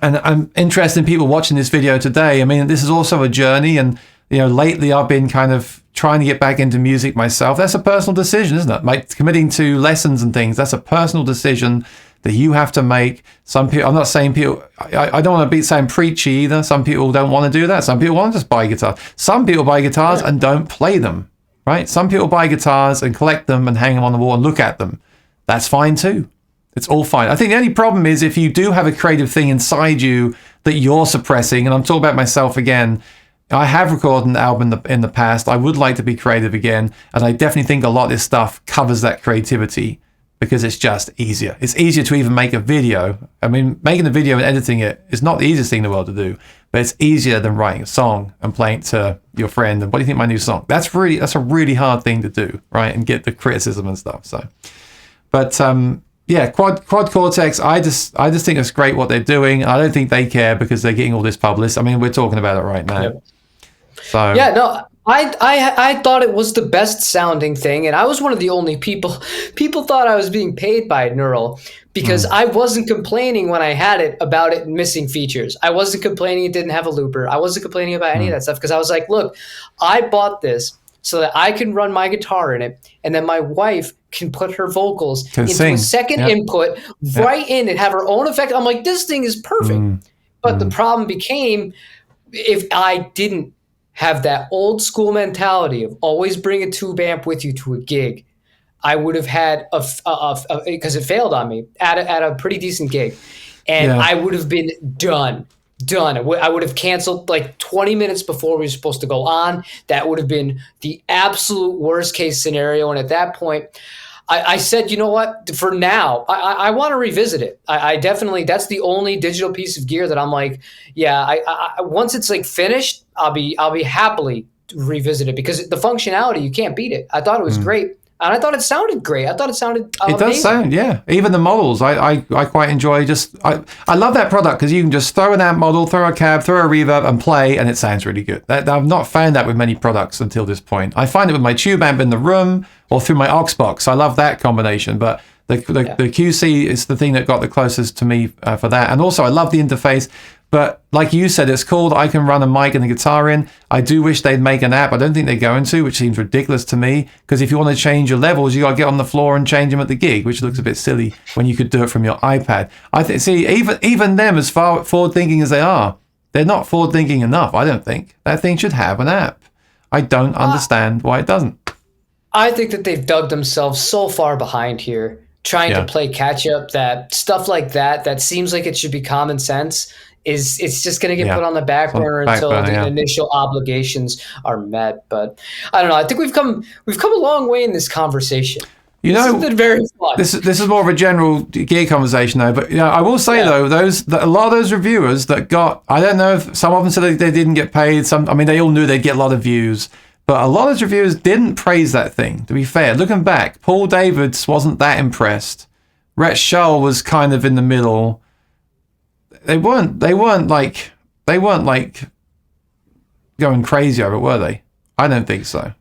I'm interested in people watching this video today. I mean, this is also a journey. And, lately I've been kind of trying to get back into music myself. That's a personal decision, isn't it? Like committing to lessons and things. That's a personal decision that you have to make. Some people, I'm not saying people, I don't want to sound preachy either. Some people don't want to do that. Some people want to just buy guitars. Some people buy guitars and don't play them, right? Some people buy guitars and collect them and hang them on the wall and look at them. That's fine too. It's all fine. I think the only problem is if you do have a creative thing inside you that you're suppressing, and I'm talking about myself again. I have recorded an album in the past. I would like to be creative again, and I definitely think a lot of this stuff covers that creativity because it's just easier. It's easier to even make a video. I mean, making a video and editing it is not the easiest thing in the world to do, but it's easier than writing a song and playing it to your friend. And what do you think of my new song? That's a really hard thing to do, right? And get the criticism and stuff. So, but yeah, Quad Cortex, I just think it's great what they're doing. I don't think they care because they're getting all this publicity. I mean, we're talking about it right now. Yep. So yeah, no, I thought it was the best sounding thing, and I was one of the only people thought I was being paid by Neural because I wasn't complaining when I had it about it missing features. I wasn't complaining it didn't have a looper. I wasn't complaining about any of that stuff because I was like, look, I bought this so that I can run my guitar in it, and then my wife can put her vocals into a second input right in and have her own effect. I'm like, this thing is perfect. But the problem became if I didn't have that old school mentality of always bring a tube amp with you to a gig, I would have had because it failed on me at a pretty decent gig, and I would have been done. I would have canceled like 20 minutes before we were supposed to go on. That would have been the absolute worst case scenario. And at that point, I said, you know what? For now, I want to revisit it. I definitely, that's the only digital piece of gear that I'm like, yeah. I once it's like finished, I'll be happily revisit it because the functionality, you can't beat it. I thought it was great. And I thought it sounded great. I thought it sounded amazing. It does sound, yeah. Even the models, I quite enjoy. I love that product because you can just throw an amp model, throw a cab, throw a reverb, and play, and it sounds really good. I've not found that with many products until this point. I find it with my tube amp in the room or through my aux box. I love that combination, but the QC is the thing that got the closest to me for that. And also, I love the interface. But like you said, it's cool that I can run a mic and a guitar in. I do wish they'd make an app. I don't think they're going to, which seems ridiculous to me. Because if you want to change your levels, you got to get on the floor and change them at the gig, which looks a bit silly when you could do it from your iPad. I think, see, even them, as far forward-thinking as they are, they're not forward-thinking enough, I don't think. That thing should have an app. I don't understand why it doesn't. I think that they've dug themselves so far behind here, trying to play catch up, that stuff like that seems like it should be common sense, it's just going to get put on the back burner until the initial obligations are met. But I don't know. I think we've come a long way in this conversation. You know, this has been very fun. This is more of a general gear conversation, though. But I will say though, a lot of those reviewers that got, I don't know if some of them said they didn't get paid. They all knew they'd get a lot of views, but a lot of those reviewers didn't praise that thing. To be fair, looking back, Paul Davids wasn't that impressed. Rhett Shull was kind of in the middle. They weren't like going crazy over it, were they? I don't think so.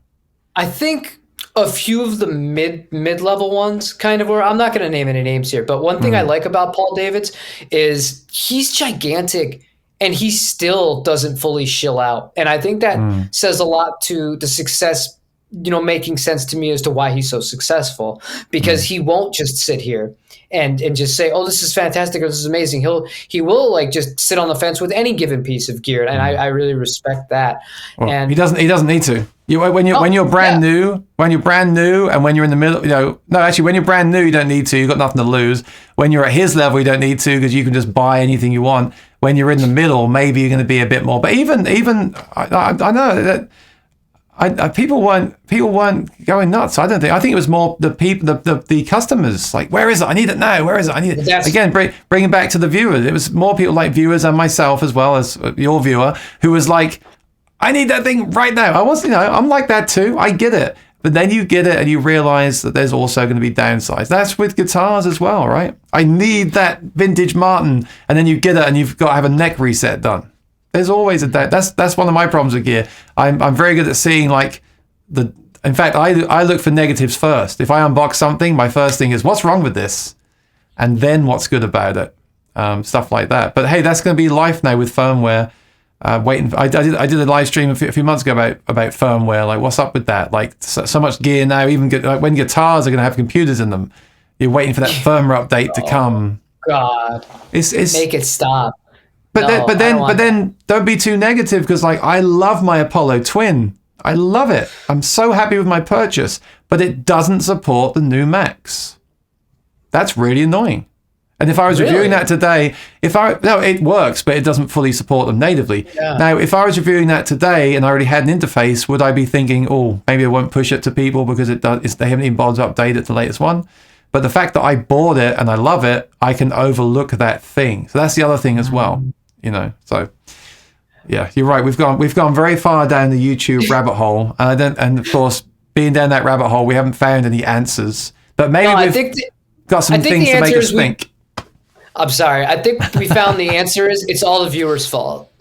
I think a few of the mid-level ones kind of were. I'm not going to name any names here, but one thing I like about Paul Davids is he's gigantic and he still doesn't fully shill out. And I think that says a lot to the success, making sense to me as to why he's so successful, because he won't just sit here and just say, oh, this is fantastic, or this is amazing. He will like just sit on the fence with any given piece of gear. And I really respect that. Well, and he doesn't need to. When you're brand new, and when you're in the middle, when you're brand new, you don't need to. You've got nothing to lose. When you're at his level, you don't need to, because you can just buy anything you want. When you're in the middle, maybe you're going to be a bit more. But even I know that people weren't going nuts. I don't think. I think it was more the people, the customers. Like, where is it? I need it now. Where is it? I need it. Again, bring it back to the viewers. It was more people like viewers and myself, as well as your viewer, who was like, I need that thing right now. I was, I'm like that too. I get it. But then you get it and you realize that there's also going to be downsides. That's with guitars as well, right? I need that vintage Martin. And then you get it and you've got to have a neck reset done. There's always a doubt. That's one of my problems with gear. I'm very good at seeing in fact, I look for negatives first. If I unbox something, my first thing is, what's wrong with this? And then what's good about it? Stuff like that. But hey, that's going to be life now with firmware. I did a live stream a few months ago about firmware. Like, what's up with that? Like, so much gear now. Even when guitars are going to have computers in them, you're waiting for that firmware update to come. God, it's make it stop. But then don't be too negative, because I love my Apollo Twin. I love it. I'm so happy with my purchase, but it doesn't support the new Macs. That's really annoying. And if I was reviewing that today, it works, but it doesn't fully support them natively. Yeah. Now, if I was reviewing that today and I already had an interface, would I be thinking, oh, maybe I won't push it to people because they haven't even bothered to update it to the latest one? But the fact that I bought it and I love it, I can overlook that thing. So that's the other thing as well, So yeah, you're right. We've gone very far down the YouTube rabbit hole, and of course, being down that rabbit hole, we haven't found any answers. But maybe got some things to make us think. I'm sorry. I think we found the answer is it's all the viewers' fault.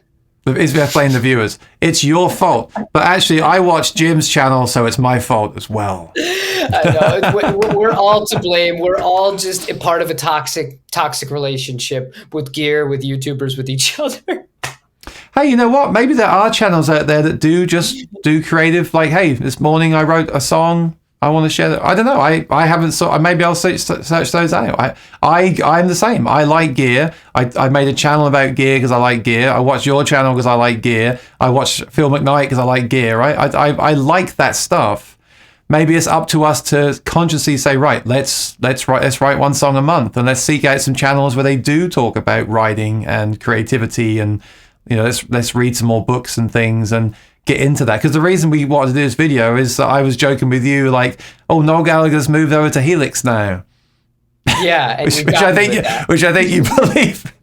Is we playing the viewers? It's your fault. But actually, I watch Jim's channel, so it's my fault as well. I know. We're all to blame. We're all just a part of a toxic relationship with gear, with YouTubers, with each other. Hey, you know what? Maybe there are channels out there that do creative. Like, hey, this morning I wrote a song. I want to share that. I don't know. I haven't maybe I'll search those out. I'm the same. I like gear. I made a channel about gear because I like gear. I watch your channel because I like gear. I watch Phil McKnight because I like gear, right? I like that stuff. Maybe it's up to us to consciously say, right, let's write one song a month, and let's seek out some channels where they do talk about writing and creativity, and let's read some more books and things and get into that. Because the reason we wanted to do this video is that I was joking with you, like, oh, Noel Gallagher's moved over to Helix now. Yeah, which I think you believe.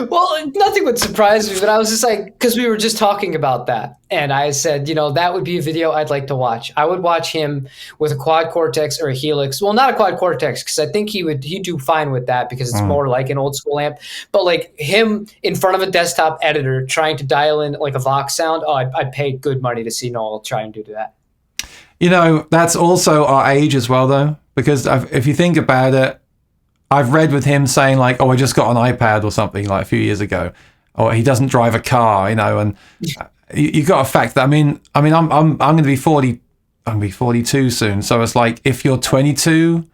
Well, nothing would surprise me, but I was just like, because we were just talking about that, and I said, that would be a video I'd like to watch. I would watch him with a quad Cortex or a Helix. Well, not a quad Cortex, because I think he'd do fine with that, because it's more like an old school amp. But like him in front of a desktop editor trying to dial in like a Vox sound, I'd pay good money to see Noel try and do that. That's also our age as well, though, because if you think about it, I've read with him saying like, oh, I just got an iPad or something like a few years ago, or he doesn't drive a car, and you got to fact that. I'm going to be 40. I'm going to be 42 soon. So it's like, if you're 22,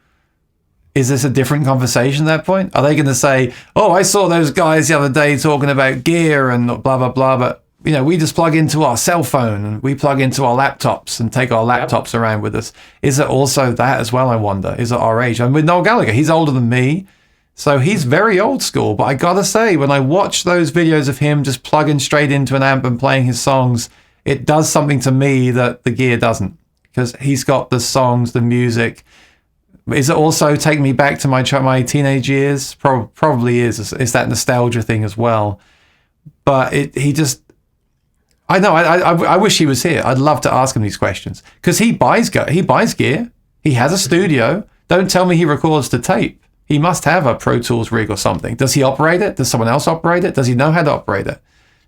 is this a different conversation at that point? Are they going to say, oh, I saw those guys the other day talking about gear and blah, blah, blah, but we just plug into our cell phone and we plug into our laptops and take our laptops around with us. Is it also that as well, I wonder? Is it our age? And with Noel Gallagher, he's older than me, so he's very old school. But I gotta say, when I watch those videos of him just plugging straight into an amp and playing his songs, it does something to me that the gear doesn't, because he's got the songs, the music. Is it also taking me back to my teenage years? Probably is. It's that nostalgia thing as well. But he just... I know. I wish he was here. I'd love to ask him these questions, because he buys gear. He has a studio. Don't tell me he records to tape. He must have a Pro Tools rig or something. Does he operate it? Does someone else operate it? Does he know how to operate it?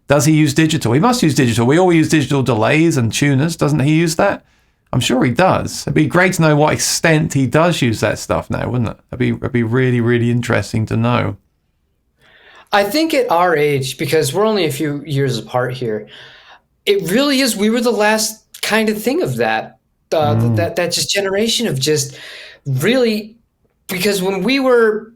Does he use digital? He must use digital. We all use digital delays and tuners. Doesn't he use that? I'm sure he does. It'd be great to know what extent he does use that stuff now, wouldn't it? It'd be really, really interesting to know. I think at our age, because we're only a few years apart here, it really is. We were the last kind of thing of that. That just generation of just really, because when we were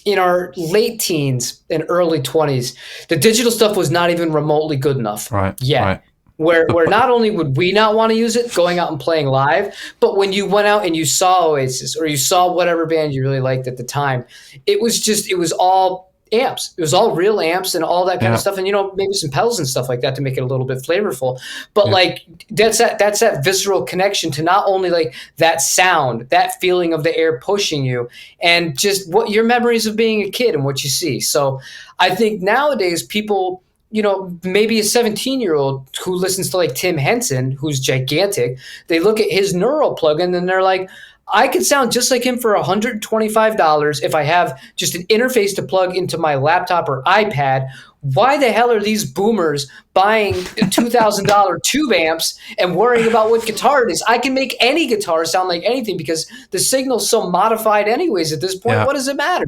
in our late teens and early 20s, the digital stuff was not even remotely good enough yet. Right. Where not only would we not want to use it going out and playing live, but when you went out and you saw Oasis or you saw whatever band you really liked at the time, it was all amps. It was all real amps and all that kind of stuff. And, maybe some pedals and stuff like that to make it a little bit flavorful. But like, that's that visceral connection to not only like that sound, that feeling of the air pushing you, and just what your memories of being a kid and what you see. So I think nowadays people, maybe a 17-year-old who listens to like Tim Henson, who's gigantic, they look at his neural plugin and they're like, I could sound just like him for $125 if I have just an interface to plug into my laptop or iPad. Why the hell are these boomers buying $2,000 tube amps and worrying about what guitar it is? I can make any guitar sound like anything because the signal's so modified anyways at this point. Yeah. What does it matter?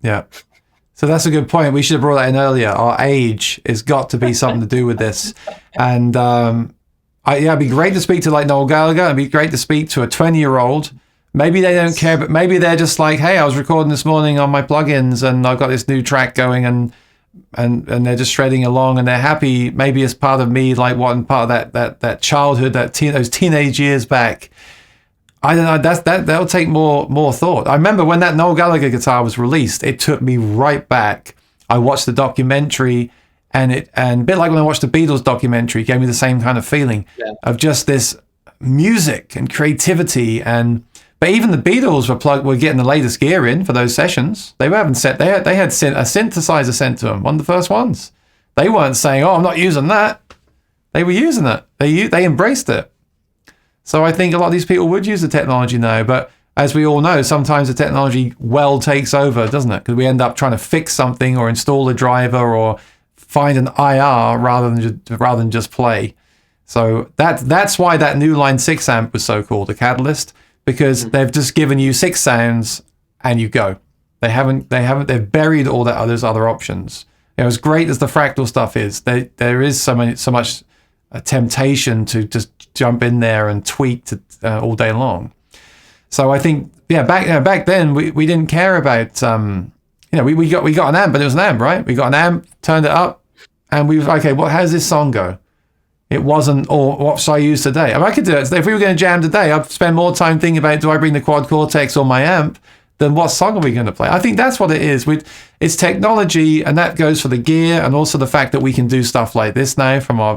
Yeah. So that's a good point. We should have brought that in earlier. Our age has got to be something to do with this. And it'd be great to speak to like Noel Gallagher. It'd be great to speak to a 20-year-old. Maybe they don't care, but maybe they're just like, hey, I was recording this morning on my plugins and I've got this new track going and they're just shredding along and they're happy. Maybe it's part of me, like one part of that childhood, those teenage years back. I don't know. That'll take more thought. I remember when that Noel Gallagher guitar was released, it took me right back. I watched the documentary, and a bit like when I watched the Beatles documentary, it gave me the same kind of feeling of just this music and creativity. But even the Beatles were getting the latest gear in for those sessions. They had a synthesizer sent to them, one of the first ones. They weren't saying, "Oh, I'm not using that." They were using it. They embraced it. So I think a lot of these people would use the technology now, but as we all know, sometimes the technology takes over, doesn't it? Because we end up trying to fix something or install a driver or find an IR rather than just play. So that's why that new Line 6 amp was so cool, the Catalyst, because they've just given you 6 sounds and you go. They've buried all those other options. As great as the Fractal stuff is, there is so much a temptation to just jump in there and tweak all day long. So I think, back then we didn't care about, we got an amp, but it was an amp, right? We got an amp, turned it up, and we was okay. Well, how does this song go? It wasn't, or what should I use today? I could do it. If we were going to jam today, I'd spend more time thinking about, do I bring the Quad Cortex or my amp, than what song are we going to play? I think that's what it is. It's technology, and that goes for the gear, and also the fact that we can do stuff like this now from our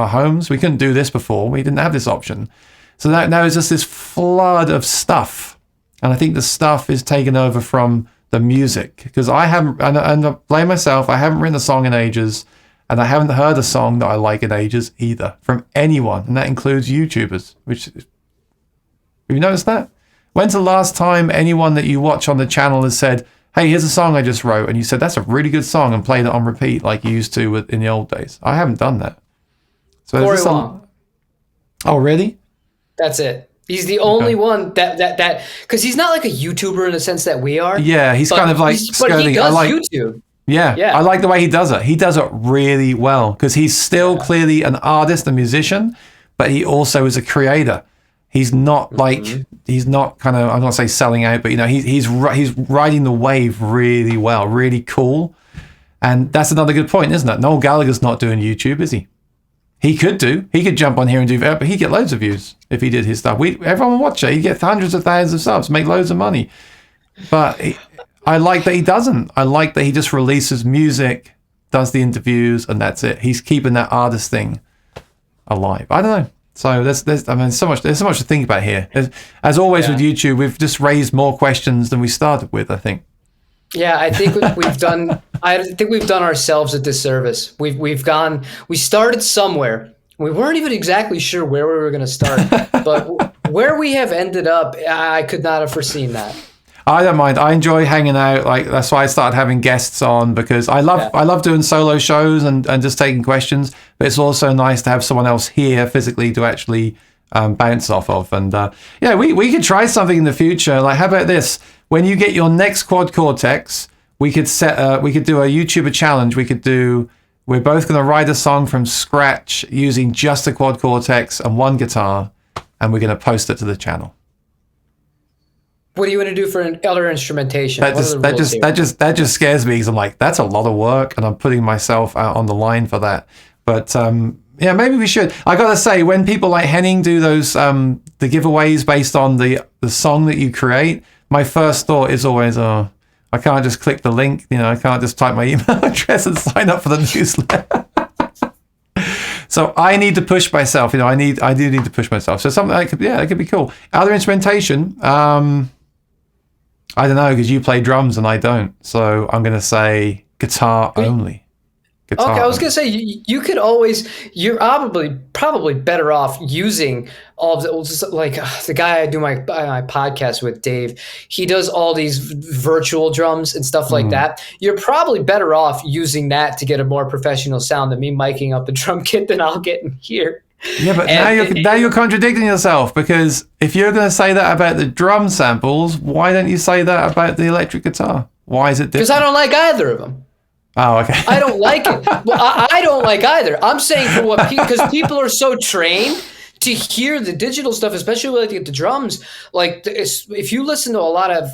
homes. We couldn't do this before. We didn't have this option. So now it's just this flood of stuff, and I think the stuff is taken over from the music, because I haven't, and I blame myself, I haven't written a song in ages, and I haven't heard a song that I like in ages either from anyone, and that includes YouTubers. Have you noticed that? When's the last time anyone that you watch on the channel has said, hey, here's a song I just wrote, and you said, that's a really good song, and played it on repeat like you used to in the old days? I haven't done that. So Corey Wong. Oh, really? That's it. He's the only one that because he's not like a YouTuber in the sense that we are. Yeah, he's kind of like skirting. But he does YouTube. Yeah, I like the way he does it. He does it really well, because he's still clearly an artist, a musician, but he also is a creator. He's not he's not kind of, I'm not say selling out, but he's riding the wave really well, really cool. And that's another good point, isn't it? Noel Gallagher's not doing YouTube, is he? He could jump on here and do that, but he'd get loads of views if he did his stuff. Everyone would watch it. He'd get hundreds of thousands of subs, make loads of money. But I like that he doesn't. I like that he just releases music, does the interviews, and that's it. He's keeping that artist thing alive. I don't know. So there's so much to think about here. As always with YouTube, we've just raised more questions than we started with, I think. Yeah, I think we've done. I think we've done ourselves a disservice. We started somewhere. We weren't even exactly sure where we were going to start, but where we have ended up, I could not have foreseen that. I don't mind. I enjoy hanging out. Like that's why I started having guests on, because I love doing solo shows and just taking questions. But it's also nice to have someone else here physically to actually bounce off of. And we could try something in the future. Like, how about this? When you get your next quad cortex, we could do a YouTuber challenge. We're both going to write a song from scratch using just a quad cortex and one guitar, and we're going to post it to the channel. What do you want to do for other instrumentation? That just scares me, because I'm like, that's a lot of work, and I'm putting myself out on the line for that. But maybe we should. I gotta say, when people like Henning do those the giveaways based on the song that you create, my first thought is always, I can't just click the link. I can't just type my email address and sign up for the newsletter. So I need to push myself. I do need to push myself. So something that could be cool. Other instrumentation. I don't know, because you play drums and I don't. So I'm going to say guitar only. Okay, I was going to say, you could always, you're probably better off using all of the guy I do my podcast with, Dave, he does all these virtual drums and stuff like that. You're probably better off using that to get a more professional sound than me miking up the drum kit than I'll get in here. Yeah, but now you're contradicting yourself, because if you're going to say that about the drum samples, why don't you say that about the electric guitar? Why is it different? Because I don't like either of them. Oh, okay. I don't like it. Well, I don't like either. I'm saying for because people are so trained to hear the digital stuff, especially like the drums. Like if you listen to a lot of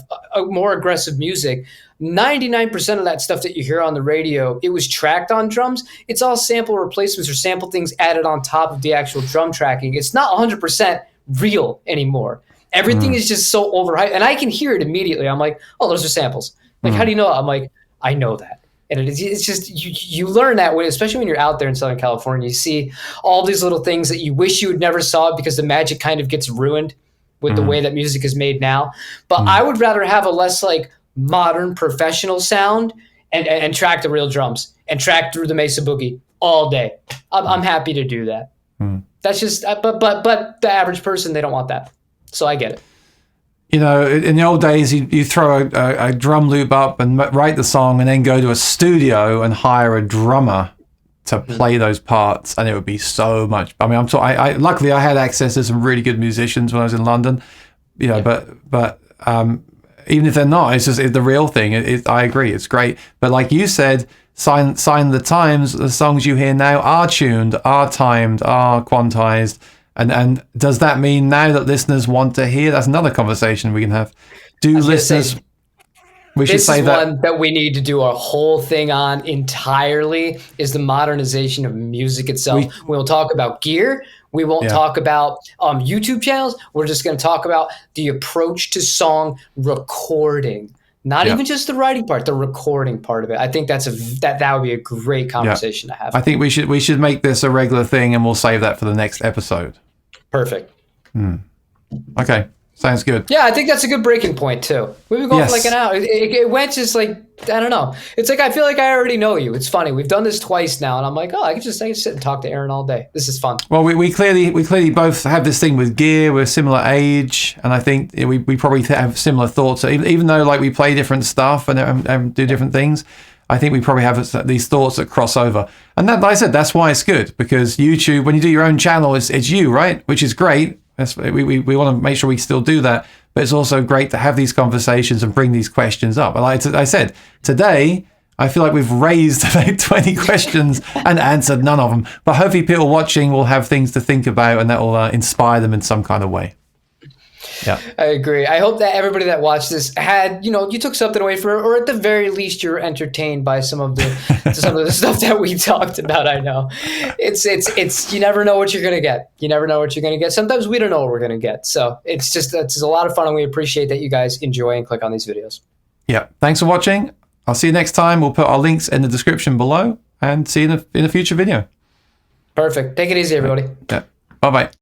more aggressive music, 99% of that stuff that you hear on the radio, it was tracked on drums. It's all sample replacements or sample things added on top of the actual drum tracking. It's not 100% real anymore. Everything is just so overhyped, and I can hear it immediately. I'm like, oh, those are samples. Like, how do you know? I'm like, I know that. And it's just, you learn that way, especially when you're out there in Southern California. You see all these little things that you wish you had never saw, because the magic kind of gets ruined with the way that music is made now. But I would rather have a less like modern professional sound and track the real drums and track through the Mesa Boogie all day. I'm happy to do that. That's just, but the average person, they don't want that. So I get it. In the old days, you throw a drum loop up and write the song, and then go to a studio and hire a drummer to play those parts, and it would be so much. I mean, luckily I had access to some really good musicians when I was in London. But even if they're not, it's just the real thing. I agree, it's great. But like you said, sign the times. The songs you hear now are tuned, are timed, are quantized. And does that mean now that listeners want to hear? That's another conversation we can have. Do listeners? We should say that. This is one that we need to do a whole thing on entirely, is the modernization of music itself. We'll talk about gear. We won't talk about YouTube channels. We're just going to talk about the approach to song recording. Not even just the writing part, the recording part of it. I think that would be a great conversation to have. I think we should make this a regular thing, and we'll save that for the next episode. Perfect. Okay, sounds good. Yeah, I think that's a good breaking point too. We've been going for like an hour. It went just like, I don't know. It's like I feel like I already know you. It's funny. We've done this twice now, and I'm like, I can sit and talk to Aaron all day. This is fun. Well, we clearly both have this thing with gear. We're similar age, and I think we probably have similar thoughts. So even though like we play different stuff and do different things, I think we probably have these thoughts that cross over. And that, like I said, that's why it's good, because YouTube, when you do your own channel, it's you, right? Which is great. We want to make sure we still do that. But it's also great to have these conversations and bring these questions up. And like I said, today, I feel like we've raised about 20 questions and answered none of them. But hopefully people watching will have things to think about, and that will inspire them in some kind of way. Yeah. I agree. I hope that everybody that watched this had, you took something away from it, or at the very least, you're entertained by some of the stuff that we talked about. I know it's you never know what you're gonna get. You never know what you're gonna get. Sometimes we don't know what we're gonna get. So it's a lot of fun, and we appreciate that you guys enjoy and click on these videos. Yeah. Thanks for watching. I'll see you next time. We'll put our links in the description below, and see you in a future video. Perfect. Take it easy, everybody. Yeah. Bye bye.